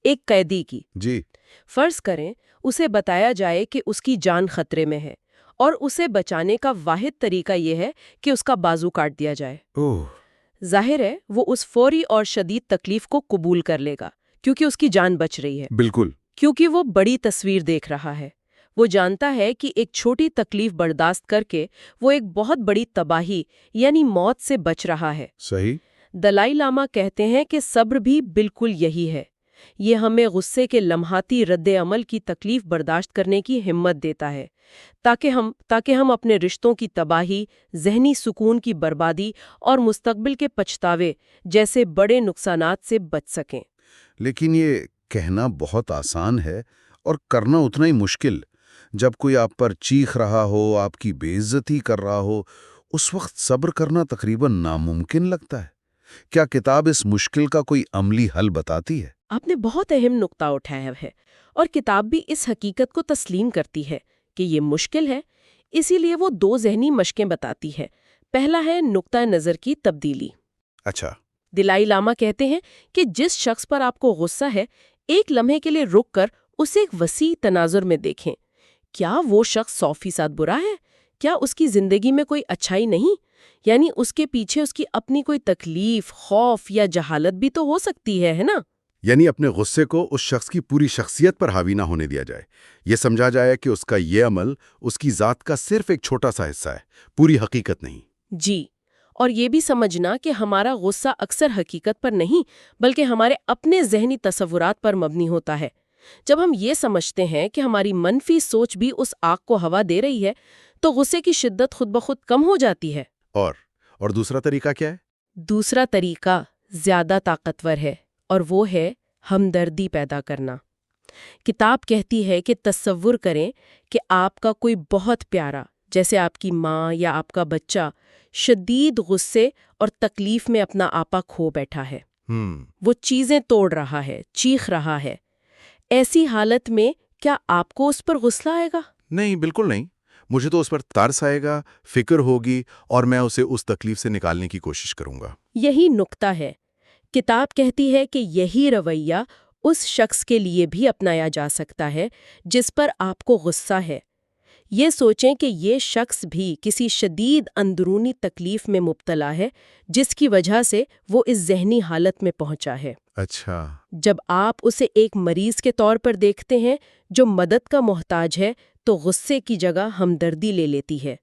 ایک قیدی کی. جی. فرض کریں اسے بتایا جائے کہ اس کی جان خطرے میں ہے اور اسے بچانے کا واحد طریقہ یہ ہے کہ اس کا بازو کاٹ دیا جائے. اوہ. ظاہر ہے وہ اس فوری اور شدید تکلیف کو قبول کر لے گا کیونکہ اس کی جان بچ رہی ہے. بالکل. کیونکہ وہ بڑی تصویر دیکھ رہا ہے. وہ جانتا ہے کہ ایک چھوٹی تکلیف برداشت کر کے وہ ایک بہت بڑی تباہی یعنی موت سے بچ رہا ہے. صحیح. دلائی لاما کہتے ہیں کہ صبر بھی بالکل یہی ہے. یہ ہمیں غصے کے لمحاتی رد عمل کی تکلیف برداشت کرنے کی ہمت دیتا ہے تاکہ ہم اپنے رشتوں کی تباہی، ذہنی سکون کی بربادی اور مستقبل کے پچھتاوے جیسے بڑے نقصانات سے بچ سکیں. لیکن یہ کہنا بہت آسان ہے اور کرنا اتنا ہی مشکل. جب کوئی آپ پر چیخ رہا ہو، آپ کی بے عزتی کر رہا ہو، اس وقت صبر کرنا تقریباً ناممکن لگتا ہے. کیا کتاب اس مشکل کا کوئی عملی حل بتاتی ہے؟ آپ نے بہت اہم نقطہ اٹھایا ہے اور کتاب بھی اس حقیقت کو تسلیم کرتی ہے کہ یہ مشکل ہے. اسی لیے وہ 2 ذہنی مشقیں بتاتی ہے. پہلا ہے نقطہ نظر کی تبدیلی. اچھا. دلائی لاما کہتے ہیں کہ جس شخص پر آپ کو غصہ ہے، ایک لمحے کے لیے رک کر اسے ایک وسیع تناظر میں دیکھیں. کیا وہ شخص 100% برا ہے؟ کیا اس کی زندگی میں کوئی اچھائی نہیں؟ یعنی اس کے پیچھے اس کی اپنی کوئی تکلیف، خوف یا جہالت بھی تو ہو سکتی ہے نا؟ یعنی اپنے غصے کو اس شخص کی پوری شخصیت پر حاوی نہ ہونے دیا جائے. یہ سمجھا جائے کہ اس کا یہ عمل اس کی ذات کا صرف ایک چھوٹا سا حصہ ہے، پوری حقیقت نہیں. جی، اور یہ بھی سمجھنا کہ ہمارا غصہ اکثر حقیقت پر نہیں بلکہ ہمارے اپنے ذہنی تصورات پر مبنی ہوتا ہے. جب ہم یہ سمجھتے ہیں کہ ہماری منفی سوچ بھی اس آگ کو ہوا دے رہی ہے تو غصے کی شدت خود بخود کم ہو جاتی ہے. اور دوسرا طریقہ کیا ہے؟ دوسرا طریقہ زیادہ طاقتور ہے اور وہ ہے ہمدردی پیدا کرنا. کتاب کہتی ہے کہ تصور کریں کہ آپ کا کوئی بہت پیارا، جیسے آپ کی ماں یا آپ کا بچہ، شدید غصے اور تکلیف میں اپنا آپا کھو بیٹھا ہے. وہ چیزیں توڑ رہا ہے، چیخ رہا ہے. ایسی حالت میں کیا آپ کو اس پر غصہ آئے گا؟ نہیں، بالکل نہیں. مجھے تو اس پر ترس آئے گا، فکر ہوگی اور میں اسے اس تکلیف سے نکالنے کی کوشش کروں گا. یہی نقطہ ہے. کتاب کہتی ہے کہ یہی رویہ اس شخص کے لیے بھی اپنایا جا سکتا ہے جس پر آپ کو غصہ ہے. یہ سوچیں کہ یہ شخص بھی کسی شدید اندرونی تکلیف میں مبتلا ہے جس کی وجہ سے وہ اس ذہنی حالت میں پہنچا ہے. اچھا. جب آپ اسے ایک مریض کے طور پر دیکھتے ہیں جو مدد کا محتاج ہے تو غصے کی جگہ ہمدردی لے لیتی ہے.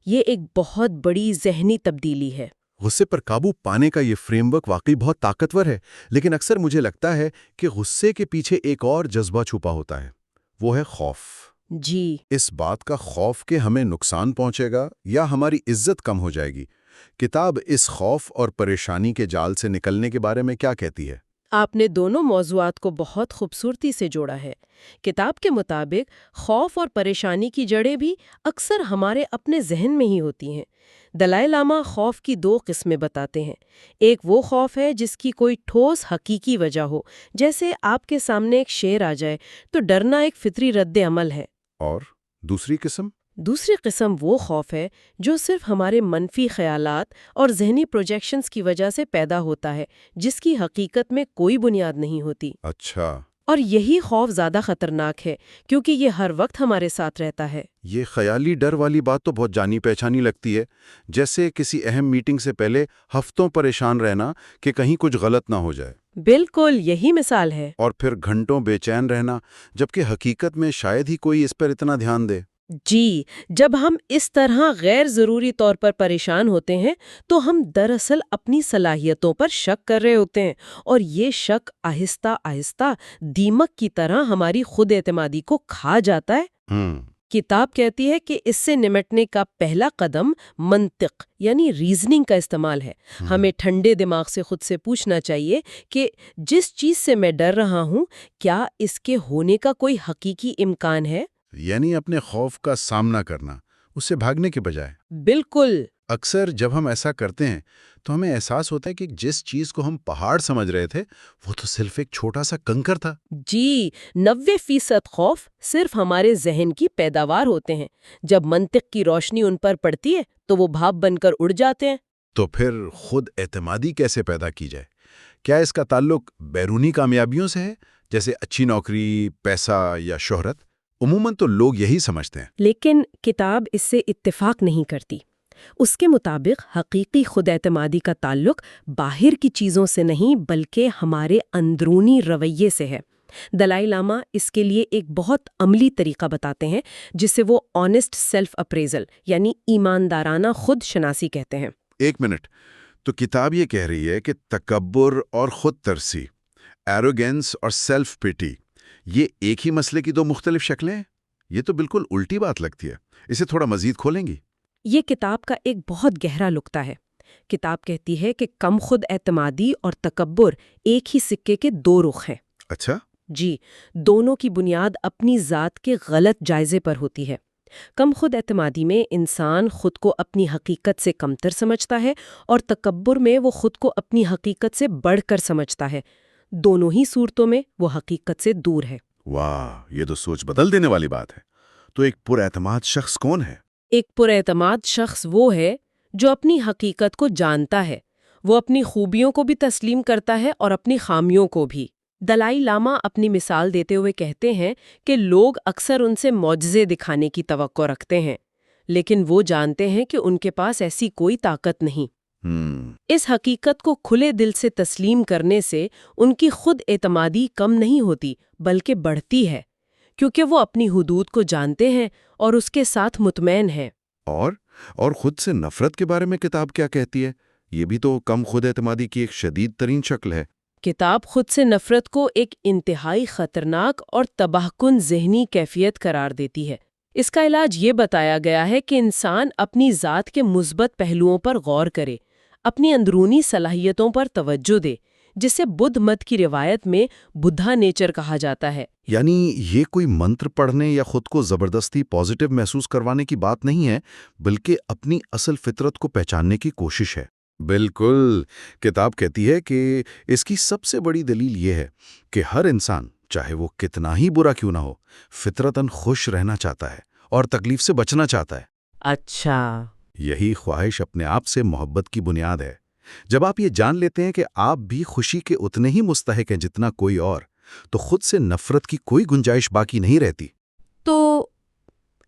یہ ایک بہت بڑی ذہنی تبدیلی ہے. غصے پر قابو پانے کا یہ فریم ورک واقعی بہت طاقتور ہے، لیکن اکثر مجھے لگتا ہے کہ غصے کے پیچھے ایک اور جذبہ چھپا ہوتا ہے. وہ ہے خوف. جی، اس بات کا خوف کہ ہمیں نقصان پہنچے گا یا ہماری عزت کم ہو جائے گی. کتاب اس خوف اور پریشانی کے جال سے نکلنے کے بارے میں کیا کہتی ہے؟ آپ نے دونوں موضوعات کو بہت خوبصورتی سے جوڑا ہے۔ کتاب کے مطابق خوف اور پریشانی کی جڑیں بھی اکثر ہمارے اپنے ذہن میں ہی ہوتی ہیں۔ دلائی لاما خوف کی 2 قسمیں بتاتے ہیں۔ ایک وہ خوف ہے جس کی کوئی ٹھوس حقیقی وجہ ہو، جیسے آپ کے سامنے ایک شیر آ جائے تو ڈرنا ایک فطری رد عمل ہے۔ اور دوسری قسم؟ دوسری قسم وہ خوف ہے جو صرف ہمارے منفی خیالات اور ذہنی پروجیکشنز کی وجہ سے پیدا ہوتا ہے، جس کی حقیقت میں کوئی بنیاد نہیں ہوتی۔ اچھا، اور یہی خوف زیادہ خطرناک ہے کیونکہ یہ ہر وقت ہمارے ساتھ رہتا ہے۔ یہ خیالی ڈر والی بات تو بہت جانی پہچانی لگتی ہے، جیسے کسی اہم میٹنگ سے پہلے ہفتوں پریشان رہنا کہ کہیں کچھ غلط نہ ہو جائے۔ بالکل یہی مثال ہے۔ اور پھر گھنٹوں بے چین رہنا، جبکہ حقیقت میں شاید ہی کوئی اس پر اتنا دھیان دے۔ جی، جب ہم اس طرح غیر ضروری طور پر پریشان ہوتے ہیں تو ہم دراصل اپنی صلاحیتوں پر شک کر رہے ہوتے ہیں، اور یہ شک آہستہ آہستہ دیمک کی طرح ہماری خود اعتمادی کو کھا جاتا ہے۔ کتاب کہتی ہے کہ اس سے نمٹنے کا پہلا قدم منطق یعنی ریزننگ کا استعمال ہے۔ ہمیں ٹھنڈے دماغ سے خود سے پوچھنا چاہیے کہ جس چیز سے میں ڈر رہا ہوں، کیا اس کے ہونے کا کوئی حقیقی امکان ہے؟ یعنی اپنے خوف کا سامنا کرنا، اس سے بھاگنے کے بجائے۔ بالکل۔ اکثر جب ہم ایسا کرتے ہیں تو ہمیں احساس ہوتا ہے کہ جس چیز کو ہم پہاڑ سمجھ رہے تھے وہ تو صرف ایک چھوٹا سا کنکر تھا۔ جی، 90% خوف صرف ہمارے ذہن کی پیداوار ہوتے ہیں۔ جب منطق کی روشنی ان پر پڑتی ہے تو وہ بھاپ بن کر اڑ جاتے ہیں۔ تو پھر خود اعتمادی کیسے پیدا کی جائے؟ کیا اس کا تعلق بیرونی کامیابیوں سے ہے، جیسے اچھی نوکری، پیسہ یا شہرت؟ عموماً تو لوگ یہی سمجھتے ہیں۔ لیکن کتاب اس سے اتفاق نہیں کرتی۔ اس کے مطابق حقیقی خود اعتمادی کا تعلق باہر کی چیزوں سے نہیں بلکہ ہمارے اندرونی رویے سے ہے۔ دلائی لاما اس کے لیے ایک بہت عملی طریقہ بتاتے ہیں جسے وہ آنیسٹ سیلف اپریزل یعنی ایماندارانہ خود شناسی کہتے ہیں۔ ایک منٹ، تو کتاب یہ کہہ رہی ہے کہ تکبر اور خود ترسی، ایروگینس اور سیلف پیٹی، یہ ایک ہی مسئلے کی 2 مختلف شکلیں ہیں؟ یہ تو بالکل الٹی بات لگتی ہے۔ اسے تھوڑا مزید کھولیں گی؟ یہ کتاب کا ایک بہت گہرا نقطہ ہے۔ کتاب کہتی ہے کہ کم خود اعتمادی اور تکبر ایک ہی سکے کے 2 رخ ہیں۔ اچھا؟ جی، دونوں کی بنیاد اپنی ذات کے غلط جائزے پر ہوتی ہے۔ کم خود اعتمادی میں انسان خود کو اپنی حقیقت سے کمتر سمجھتا ہے، اور تکبر میں وہ خود کو اپنی حقیقت سے بڑھ کر سمجھتا ہے۔ دونوں ہی صورتوں میں وہ حقیقت سے دور ہے۔ واہ، یہ تو سوچ بدل دینے والی بات ہے۔ تو ایک پر اعتماد شخص کون ہے؟ ایک پر اعتماد شخص وہ ہے جو اپنی حقیقت کو جانتا ہے۔ وہ اپنی خوبیوں کو بھی تسلیم کرتا ہے اور اپنی خامیوں کو بھی۔ دلائی لاما اپنی مثال دیتے ہوئے کہتے ہیں کہ لوگ اکثر ان سے معجزے دکھانے کی توقع رکھتے ہیں، لیکن وہ جانتے ہیں کہ ان کے پاس ایسی کوئی طاقت نہیں۔ اس حقیقت کو کھلے دل سے تسلیم کرنے سے ان کی خود اعتمادی کم نہیں ہوتی بلکہ بڑھتی ہے، کیونکہ وہ اپنی حدود کو جانتے ہیں اور اس کے ساتھ مطمئن ہیں۔ اور خود سے نفرت کے بارے میں کتاب کیا کہتی ہے؟ یہ بھی تو کم خود اعتمادی کی ایک شدید ترین شکل ہے۔ کتاب خود سے نفرت کو ایک انتہائی خطرناک اور تباہ کن ذہنی کیفیت قرار دیتی ہے۔ اس کا علاج یہ بتایا گیا ہے کہ انسان اپنی ذات کے مثبت پہلوؤں پر غور کرے، اپنی اندرونی صلاحیتوں پر توجہ دے، جسے بدھ مت کی روایت میں بدھا نیچر کہا جاتا ہے۔ یعنی یہ کوئی منتر پڑھنے یا خود کو زبردستی پازیٹیو محسوس کروانے کی بات نہیں ہے، بلکہ اپنی اصل فطرت کو پہچاننے کی کوشش ہے۔ بالکل، کتاب کہتی ہے کہ اس کی سب سے بڑی دلیل یہ ہے کہ ہر انسان، چاہے وہ کتنا ہی برا کیوں نہ ہو، فطرتاً خوش رہنا چاہتا ہے اور تکلیف سے بچنا چاہتا ہے۔ اچھا، یہی خواہش اپنے آپ سے محبت کی بنیاد ہے۔ جب آپ یہ جان لیتے ہیں کہ آپ بھی خوشی کے اتنے ہی مستحق ہیں جتنا کوئی اور، تو خود سے نفرت کی کوئی گنجائش باقی نہیں رہتی۔ تو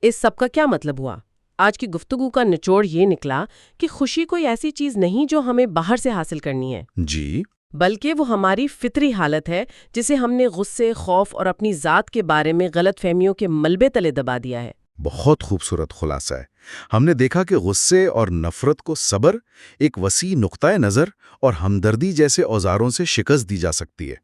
اس سب کا کیا مطلب ہوا؟ آج کی گفتگو کا نچوڑ یہ نکلا کہ خوشی کوئی ایسی چیز نہیں جو ہمیں باہر سے حاصل کرنی ہے، جی، بلکہ وہ ہماری فطری حالت ہے جسے ہم نے غصے، خوف اور اپنی ذات کے بارے میں غلط فہمیوں کے ملبے تلے دبا دیا ہے۔ بہت خوبصورت خلاصہ ہے۔ ہم نے دیکھا کہ غصے اور نفرت کو صبر، ایک وسیع نقطۂ نظر اور ہمدردی جیسے اوزاروں سے شکست دی جا سکتی ہے،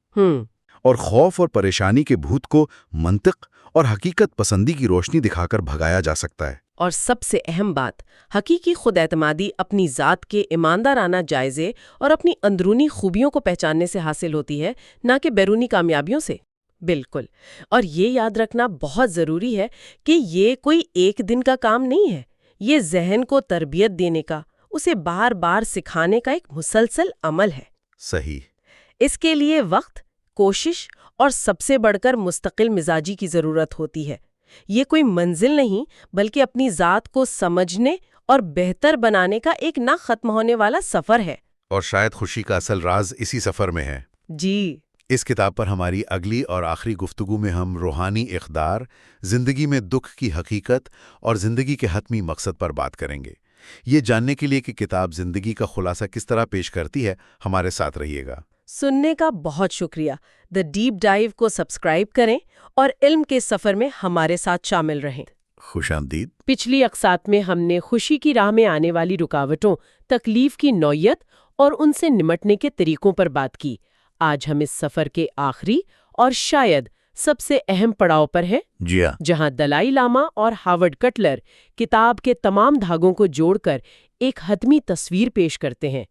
اور خوف اور پریشانی کے بھوت کو منطق اور حقیقت پسندی کی روشنی دکھا کر بھگایا جا سکتا ہے۔ اور سب سے اہم بات، حقیقی خود اعتمادی اپنی ذات کے ایماندارانہ جائزے اور اپنی اندرونی خوبیوں کو پہچاننے سے حاصل ہوتی ہے، نہ کہ بیرونی کامیابیوں سے۔ بالکل، اور یہ یاد رکھنا بہت ضروری ہے کہ یہ کوئی ایک دن کا کام نہیں ہے، یہ ذہن کو تربیت دینے کا، اسے بار بار سکھانے کا ایک مسلسل عمل ہے۔ صحیح۔ اس کے لیے وقت، کوشش اور سب سے بڑھ کر مستقل مزاجی کی ضرورت ہوتی ہے۔ یہ کوئی منزل نہیں، بلکہ اپنی ذات کو سمجھنے اور بہتر بنانے کا ایک نہ ختم ہونے والا سفر ہے۔ اور شاید خوشی کا اصل راز اسی سفر میں ہے۔ جی۔ اس کتاب پر ہماری اگلی اور آخری گفتگو میں ہم روحانی اقدار، زندگی میں دکھ کی حقیقت اور زندگی کے حتمی مقصد پر بات کریں گے۔ یہ جاننے کے لیے کہ کتاب زندگی کا خلاصہ کس طرح پیش کرتی ہے، ہمارے ساتھ رہیے گا۔ سننے کا بہت شکریہ۔ دی ڈیپ ڈائیو کو سبسکرائب کریں اور علم کے سفر میں ہمارے ساتھ شامل رہیں۔ خوش آمدید۔ پچھلی اقساط میں ہم نے خوشی کی راہ میں آنے والی رکاوٹوں، تکلیف کی نوعیت اور ان سے نمٹنے کے طریقوں پر بات کی۔ آج ہم اس سفر کے آخری اور شاید سب سے اہم پڑاؤ پر ہیں، جی ہاں۔ جہاں دلائی لاما اور ہاورڈ کٹلر کتاب کے تمام دھاگوں کو جوڑ کر ایک حتمی تصویر پیش کرتے ہیں۔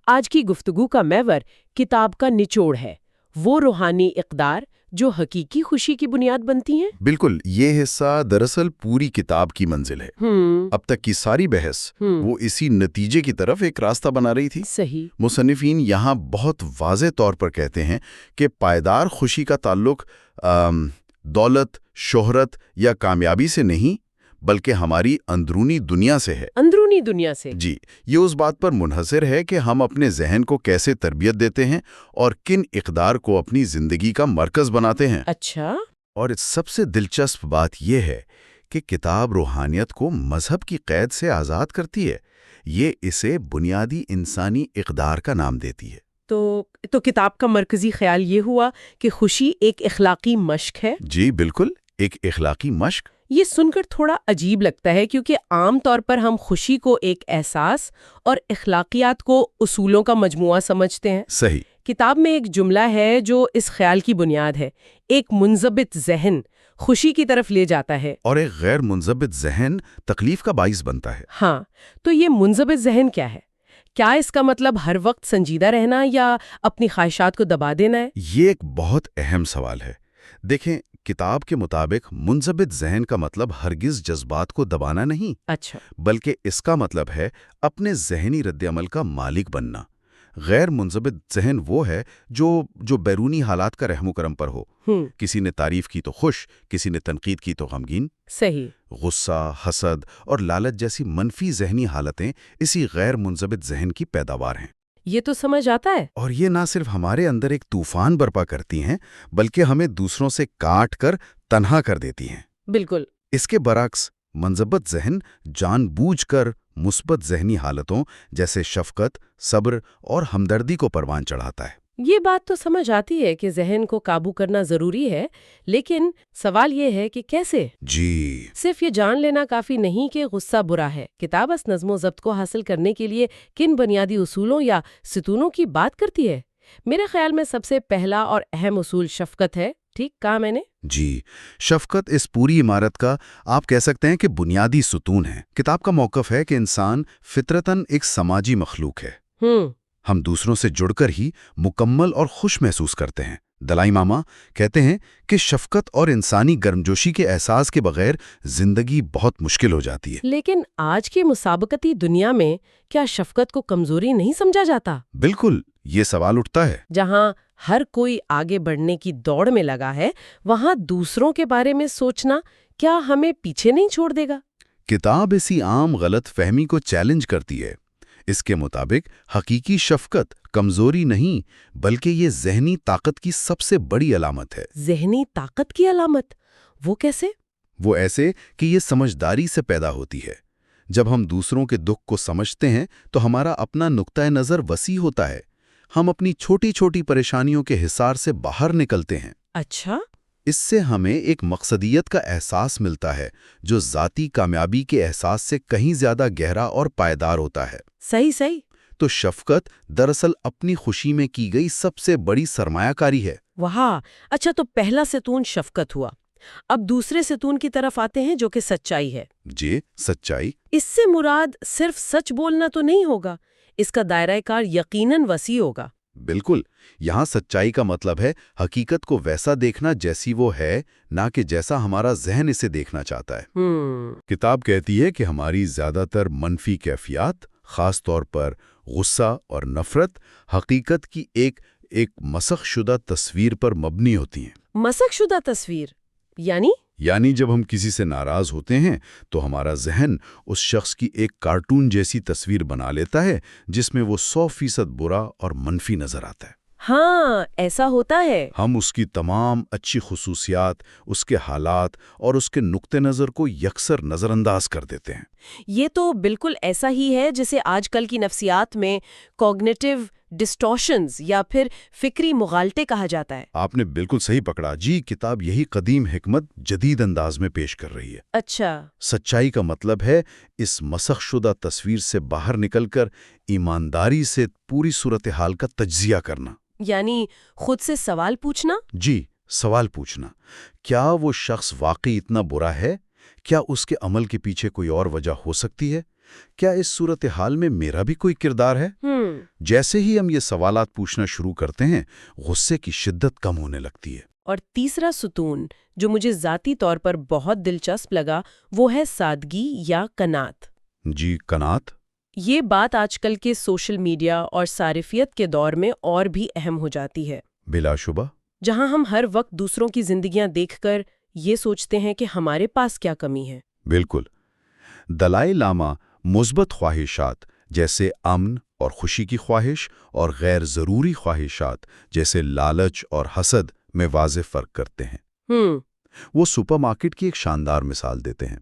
آج کی گفتگو کا محور کتاب کا نچوڑ ہے، وہ روحانی اقدار جو حقیقی خوشی کی بنیاد بنتی ہیں۔ بالکل، یہ حصہ دراصل پوری کتاب کی منزل ہے۔ اب تک کی ساری بحث وہ اسی نتیجے کی طرف ایک راستہ بنا رہی تھی۔ صحیح۔ مصنفین یہاں بہت واضح طور پر کہتے ہیں کہ پائیدار خوشی کا تعلق دولت، شہرت یا کامیابی سے نہیں، بلکہ ہماری اندرونی دنیا سے ہے۔ اندرونی دنیا سے۔ جی، یہ اس بات پر منحصر ہے کہ ہم اپنے ذہن کو کیسے تربیت دیتے ہیں اور کن اقدار کو اپنی زندگی کا مرکز بناتے ہیں۔ اچھا۔ اور سب سے دلچسپ بات یہ ہے کہ کتاب روحانیت کو مذہب کی قید سے آزاد کرتی ہے۔ یہ اسے بنیادی انسانی اقدار کا نام دیتی ہے۔ تو کتاب کا مرکزی خیال یہ ہوا کہ خوشی ایک اخلاقی مشق ہے۔ جی بالکل، ایک اخلاقی مشق۔ یہ سن کر تھوڑا عجیب لگتا ہے، کیونکہ عام طور پر ہم خوشی کو ایک احساس اور اخلاقیات کو اصولوں کا مجموعہ سمجھتے ہیں۔ صحیح۔ کتاب میں ایک جملہ ہے جو اس خیال کی بنیاد ہے، ایک منضبط ذہن خوشی کی طرف لے جاتا ہے، اور ایک غیر منضبط ذہن تکلیف کا باعث بنتا ہے۔ ہاں، تو یہ منضبط ذہن کیا ہے؟ کیا اس کا مطلب ہر وقت سنجیدہ رہنا یا اپنی خواہشات کو دبا دینا ہے؟ یہ ایک بہت اہم سوال ہے۔ دیکھیں، کتاب کے مطابق منضبط ذہن کا مطلب ہرگز جذبات کو دبانا نہیں، اچھا، بلکہ اس کا مطلب ہے اپنے ذہنی رد عمل کا مالک بننا۔ غیر منضبط ذہن وہ ہے جو بیرونی حالات کا رحم و کرم پر ہو۔ کسی نے تعریف کی تو خوش، کسی نے تنقید کی تو غمگین۔ صحیح۔ غصہ، حسد اور لالچ جیسی منفی ذہنی حالتیں اسی غیر منضبط ذہن کی پیداوار ہیں۔ یہ تو سمجھ آتا ہے۔ اور یہ نہ صرف ہمارے اندر ایک طوفان برپا کرتی ہیں، بلکہ ہمیں دوسروں سے کاٹ کر تنہا کر دیتی ہیں۔ بالکل۔ اس کے برعکس منضبط ذہن جان بوجھ کر مثبت ذہنی حالتوں جیسے شفقت، صبر اور ہمدردی کو پروان چڑھاتا ہے۔ یہ بات تو سمجھ آتی ہے کہ ذہن کو قابو کرنا ضروری ہے، لیکن سوال یہ ہے کہ کیسے؟ جی، صرف یہ جان لینا کافی نہیں کہ غصہ برا ہے۔ کتاب اس نظم و ضبط کو حاصل کرنے کے لیے کن بنیادی اصولوں یا ستونوں کی بات کرتی ہے؟ میرے خیال میں سب سے پہلا اور اہم اصول شفقت ہے۔ ٹھیک کہا میں نے؟ جی، شفقت اس پوری عمارت کا آپ کہہ سکتے ہیں کہ بنیادی ستون ہے۔ کتاب کا موقف ہے کہ انسان فطرتاً ایک سماجی مخلوق ہے۔ ہم دوسروں سے جڑ کر ہی مکمل اور خوش محسوس کرتے ہیں۔ دلائی لاما کہتے ہیں کہ شفقت اور انسانی گرمجوشی کے احساس کے بغیر زندگی بہت مشکل ہو جاتی ہے۔ لیکن آج کی مسابقتی دنیا میں کیا شفقت کو کمزوری نہیں سمجھا جاتا؟ بالکل، یہ سوال اٹھتا ہے۔ جہاں ہر کوئی آگے بڑھنے کی دوڑ میں لگا ہے، وہاں دوسروں کے بارے میں سوچنا کیا ہمیں پیچھے نہیں چھوڑ دے گا؟ کتاب اسی عام غلط فہمی کو چیلنج کرتی ہے۔ اس کے مطابق حقیقی شفقت کمزوری نہیں، بلکہ یہ ذہنی طاقت کی سب سے بڑی علامت ہے۔ ذہنی طاقت کی علامت؟ وہ کیسے؟ وہ ایسے کہ یہ سمجھداری سے پیدا ہوتی ہے۔ جب ہم دوسروں کے دکھ کو سمجھتے ہیں تو ہمارا اپنا نقطہ نظر وسیع ہوتا ہے۔ ہم اپنی چھوٹی چھوٹی پریشانیوں کے حصار سے باہر نکلتے ہیں۔ اچھا۔ اس سے ہمیں ایک مقصدیت کا احساس ملتا ہے جو ذاتی کامیابی کے احساس سے کہیں زیادہ گہرا اور پائیدار ہوتا ہے۔ صحیح۔ تو شفقت دراصل اپنی خوشی میں کی گئی سب سے بڑی سرمایہ کاری ہے۔ وہاں، اچھا، تو پہلا ستون شفقت ہوا۔ اب دوسرے ستون کی طرف آتے ہیں جو کہ سچائی ہے۔ جی، سچائی۔ اس سے مراد صرف سچ بولنا تو نہیں ہوگا، اس کا دائرہ کار یقیناً وسیع ہوگا۔ بالکل، یہاں سچائی کا مطلب ہے حقیقت کو ویسا دیکھنا جیسی وہ ہے، نہ کہ جیسا ہمارا ذہن اسے دیکھنا چاہتا ہے۔ کتاب کہتی ہے کہ ہماری زیادہ تر منفی کیفیات، خاص طور پر غصہ اور نفرت، حقیقت کی ایک مسخ شدہ تصویر پر مبنی ہوتی ہیں۔ مسخ شدہ تصویر یعنی جب ہم کسی سے ناراض ہوتے ہیں تو ہمارا ذہن اس شخص کی ایک کارٹون جیسی تصویر بنا لیتا ہے جس میں وہ 100% برا اور منفی نظر آتا ہے۔ ہاں، ایسا ہوتا ہے۔ ہم اس کی تمام اچھی خصوصیات، اس کے حالات اور اس کے نقطہ نظر کو یکسر نظر انداز کر دیتے ہیں۔ یہ تو بالکل ایسا ہی ہے جسے آج کل کی نفسیات میں کوگنیٹیو ڈسٹورشنز یا پھر فکری مغالطے کہا جاتا ہے۔ آپ نے بالکل صحیح پکڑا جی، کتاب یہی قدیم حکمت جدید انداز میں پیش کر رہی ہے۔ اچھا۔ سچائی کا مطلب ہے اس مسخ شدہ تصویر سے باہر نکل کر ایمانداری سے پوری صورتحال کا تجزیہ کرنا، یعنی خود سے سوال پوچھنا۔ جی، سوال پوچھنا، کیا وہ شخص واقعی اتنا برا ہے؟ کیا اس کے عمل کے پیچھے کوئی اور وجہ ہو سکتی ہے؟ کیا اس صورتحال میں میرا بھی کوئی کردار ہے؟ جیسے ہی ہم یہ سوالات پوچھنا شروع کرتے ہیں، غصے کی شدت کم ہونے لگتی ہے۔ اور تیسرا ستون جو مجھے ذاتی طور پر بہت دلچسپ لگا وہ ہے سادگی یا قناعت۔ جی، قناعت۔ یہ بات آج کل کے سوشل میڈیا اور صارفیت کے دور میں اور بھی اہم ہو جاتی ہے، بلا شبہ۔ جہاں ہم ہر وقت دوسروں کی زندگیاں دیکھ کر یہ سوچتے ہیں کہ ہمارے پاس کیا کمی ہے۔ بالکل۔ دلائی لاما مثبت خواہشات جیسے امن اور خوشی کی خواہش اور غیر ضروری خواہشات جیسے لالچ اور حسد میں واضح فرق کرتے ہیں۔ وہ سپر مارکیٹ کی ایک شاندار مثال دیتے ہیں۔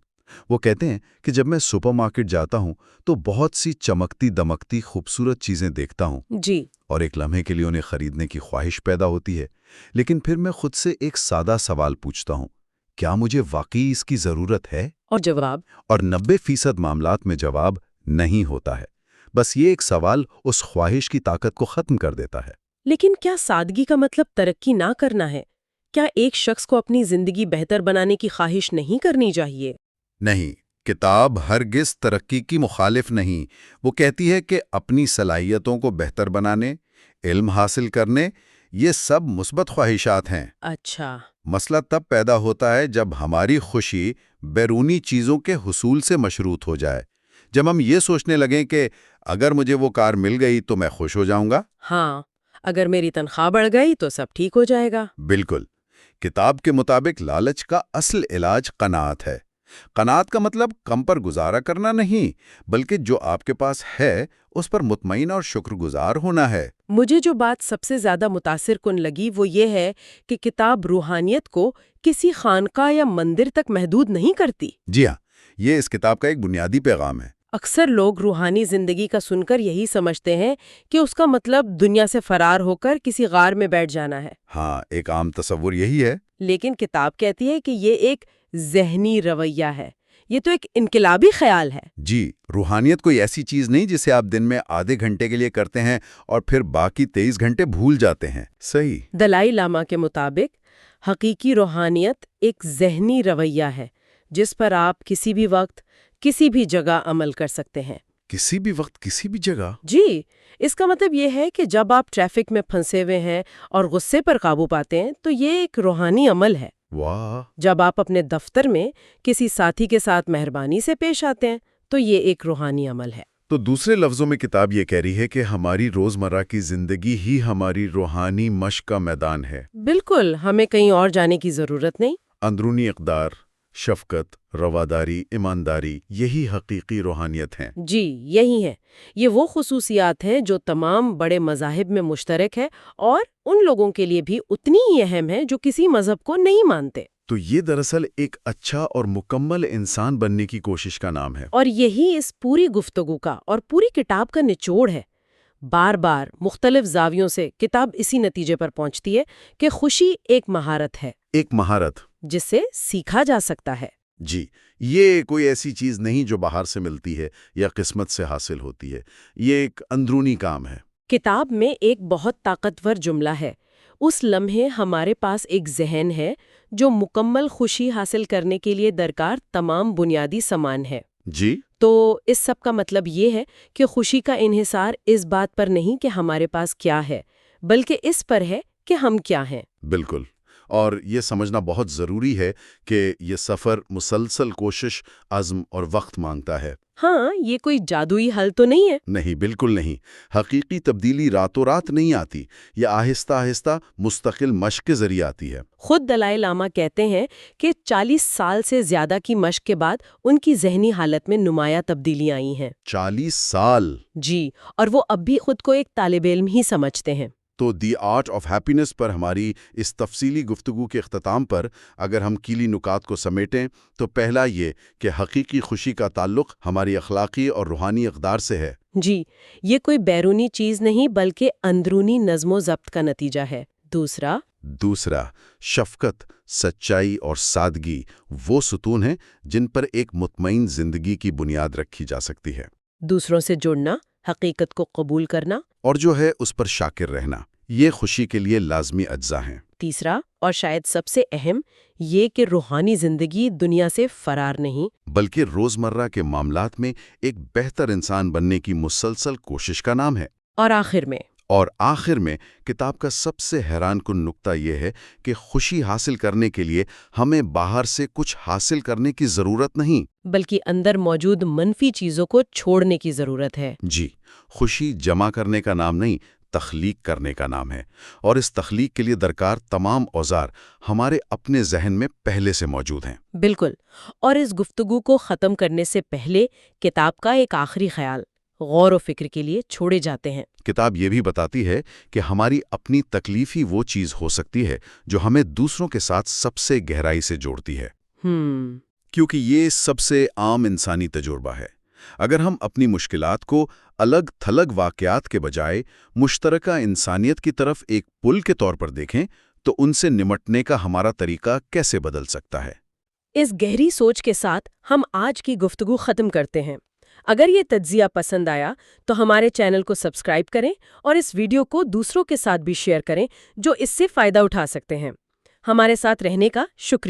وہ کہتے ہیں کہ جب میں سپر مارکیٹ جاتا ہوں تو بہت سی چمکتی دمکتی خوبصورت چیزیں دیکھتا ہوں، جی، اور ایک لمحے کے لیے انہیں خریدنے کی خواہش پیدا ہوتی ہے، لیکن پھر میں خود سے ایک سادہ سوال پوچھتا ہوں، کیا مجھے واقعی اس کی ضرورت ہے؟ اور جواب؟ اور 90% معاملات میں جواب نہیں ہوتا ہے۔ بس یہ ایک سوال اس خواہش کی طاقت کو ختم کر دیتا ہے۔ لیکن کیا سادگی کا مطلب ترقی نہ کرنا ہے؟ کیا ایک شخص کو اپنی زندگی بہتر بنانے کی خواہش نہیں کرنی چاہیے؟ نہیں، کتاب ہرگز ترقی کی مخالف نہیں۔ وہ کہتی ہے کہ اپنی صلاحیتوں کو بہتر بنانے، علم حاصل کرنے، یہ سب مثبت خواہشات ہیں۔ اچھا۔ مسئلہ تب پیدا ہوتا ہے جب ہماری خوشی بیرونی چیزوں کے حصول سے مشروط ہو جائے، جب ہم یہ سوچنے لگیں کہ اگر مجھے وہ کار مل گئی تو میں خوش ہو جاؤں گا۔ ہاں، اگر میری تنخواہ بڑھ گئی تو سب ٹھیک ہو جائے گا۔ بالکل۔ کتاب کے مطابق لالچ کا اصل علاج قناعت ہے۔ قناعت کا مطلب کم پر گزارا کرنا نہیں، بلکہ جو آپ کے پاس ہے اس پر مطمئن اور شکر گزار ہونا ہے۔ مجھے جو بات سب سے زیادہ متاثر کن لگی وہ یہ ہے کہ کتاب روحانیت کو کسی خانقاہ یا مندر تک محدود نہیں کرتی۔ جی ہاں، یہ اس کتاب کا ایک بنیادی پیغام ہے۔ اکثر لوگ روحانی زندگی کا سن کر یہی سمجھتے ہیں کہ اس کا مطلب دنیا سے فرار ہو کر کسی غار میں بیٹھ جانا ہے۔ ہاں، ایک عام تصور یہی ہے۔ لیکن کتاب کہتی ہے کہ یہ ایک ذہنی رویہ ہے، یہ تو ایک انقلابی خیال ہے۔ جی، روحانیت کوئی ایسی چیز نہیں جسے آپ دن میں آدھے گھنٹے کے لیے کرتے ہیں اور پھر باقی 23 گھنٹے بھول جاتے ہیں۔ صحیح۔ دلائی لاما کے مطابق حقیقی روحانیت ایک ذہنی رویہ ہے جس پر آپ کسی بھی وقت کسی بھی جگہ عمل کر سکتے ہیں۔ کسی بھی وقت کسی بھی جگہ؟ جی، اس کا مطلب یہ ہے کہ جب آپ ٹریفک میں پھنسے ہوئے ہیں اور غصے پر قابو پاتے ہیں تو یہ ایک روحانی عمل ہے۔ واہ! جب آپ اپنے دفتر میں کسی ساتھی کے ساتھ مہربانی سے پیش آتے ہیں تو یہ ایک روحانی عمل ہے۔ تو دوسرے لفظوں میں کتاب یہ کہہ رہی ہے کہ ہماری روزمرہ کی زندگی ہی ہماری روحانی مشق کا میدان ہے۔ بالکل، ہمیں کہیں اور جانے کی ضرورت نہیں۔ اندرونی اقدار، شفقت، رواداری، ایمانداری، یہی حقیقی روحانیت ہیں۔ جی، یہی ہے۔ یہ وہ خصوصیات ہیں جو تمام بڑے مذاہب میں مشترک ہے اور ان لوگوں کے لیے بھی اتنی ہی اہم ہے جو کسی مذہب کو نہیں مانتے۔ تو یہ دراصل ایک اچھا اور مکمل انسان بننے کی کوشش کا نام ہے۔ اور یہی اس پوری گفتگو کا اور پوری کتاب کا نچوڑ ہے۔ بار بار مختلف زاویوں سے کتاب اسی نتیجے پر پہنچتی ہے کہ خوشی ایک مہارت ہے، ایک مہارت جس سے سیکھا جا سکتا ہے۔ جی، یہ کوئی ایسی چیز نہیں جو باہر سے ملتی ہے یا قسمت سے حاصل ہوتی ہے، یہ ایک اندرونی کام ہے۔ کتاب میں ایک بہت طاقتور جملہ ہے، اس لمحے ہمارے پاس ایک ذہن ہے جو مکمل خوشی حاصل کرنے کے لیے درکار تمام بنیادی سامان ہے۔ جی تو اس سب کا مطلب یہ ہے کہ خوشی کا انحصار اس بات پر نہیں کہ ہمارے پاس کیا ہے، بلکہ اس پر ہے کہ ہم کیا ہیں۔ بالکل، اور یہ سمجھنا بہت ضروری ہے کہ یہ سفر مسلسل کوشش، عزم اور وقت مانگتا ہے۔ ہاں، یہ کوئی جادوئی حل تو نہیں ہے۔ نہیں، بالکل نہیں۔ حقیقی تبدیلی راتوں رات نہیں آتی، یہ آہستہ آہستہ مستقل مشق کے ذریعے آتی ہے۔ خود دلائی لاما کہتے ہیں کہ 40 سال سے زیادہ کی مشق کے بعد ان کی ذہنی حالت میں نمایاں تبدیلیاں آئی ہیں۔ 40 سال! جی، اور وہ اب بھی خود کو ایک طالب علم ہی سمجھتے ہیں۔ تو دی آرٹ آف ہیپینس پر ہماری اس تفصیلی گفتگو کے اختتام پر اگر ہم کلیدی نکات کو سمیٹیں تو پہلا یہ کہ حقیقی خوشی کا تعلق ہماری اخلاقی اور روحانی اقدار سے ہے۔ جی، یہ کوئی بیرونی چیز نہیں بلکہ اندرونی نظم و ضبط کا نتیجہ ہے۔ دوسرا، شفقت، سچائی اور سادگی وہ ستون ہیں جن پر ایک مطمئن زندگی کی بنیاد رکھی جا سکتی ہے۔ دوسروں سے جڑنا، حقیقت کو قبول کرنا۔ اور جو ہے اس پر شاکر رہنا، یہ خوشی کے لیے لازمی اجزاء ہیں۔ تیسرا، اور شاید سب سے اہم، یہ کہ روحانی زندگی دنیا سے فرار نہیں، بلکہ روزمرہ کے معاملات میں ایک بہتر انسان بننے کی مسلسل کوشش کا نام ہے۔ اور آخر میں کتاب کا سب سے حیران کن نقطہ یہ ہے کہ خوشی حاصل کرنے کے لیے ہمیں باہر سے کچھ حاصل کرنے کی ضرورت نہیں، بلکہ اندر موجود منفی چیزوں کو چھوڑنے کی ضرورت ہے۔ جی، خوشی جمع کرنے کا نام نہیں، تخلیق کرنے کا نام ہے، اور اس تخلیق کے لیے درکار تمام اوزار ہمارے اپنے ذہن میں پہلے سے موجود ہیں۔ بالکل، اور اس گفتگو کو ختم کرنے سے پہلے کتاب کا ایک آخری خیال غور و فکر کے لیے چھوڑے جاتے ہیں۔ کتاب یہ بھی بتاتی ہے کہ ہماری اپنی تکلیف ہی وہ چیز ہو سکتی ہے جو ہمیں دوسروں کے ساتھ سب سے گہرائی سے جوڑتی ہے، کیونکہ یہ سب سے عام انسانی تجربہ ہے۔ اگر ہم اپنی مشکلات کو الگ تھلگ واقعات کے بجائے مشترکہ انسانیت کی طرف ایک پل کے طور پر دیکھیں تو ان سے نمٹنے کا ہمارا طریقہ کیسے بدل سکتا ہے؟ اس گہری سوچ کے ساتھ ہم آج کی گفتگو ختم کرتے ہیں۔ اگر یہ تجزیہ پسند آیا تو ہمارے چینل کو سبسکرائب کریں اور اس ویڈیو کو دوسروں کے ساتھ بھی شیئر کریں جو اس سے فائدہ اٹھا سکتے ہیں۔ ہمارے ساتھ رہنے کا شکریہ۔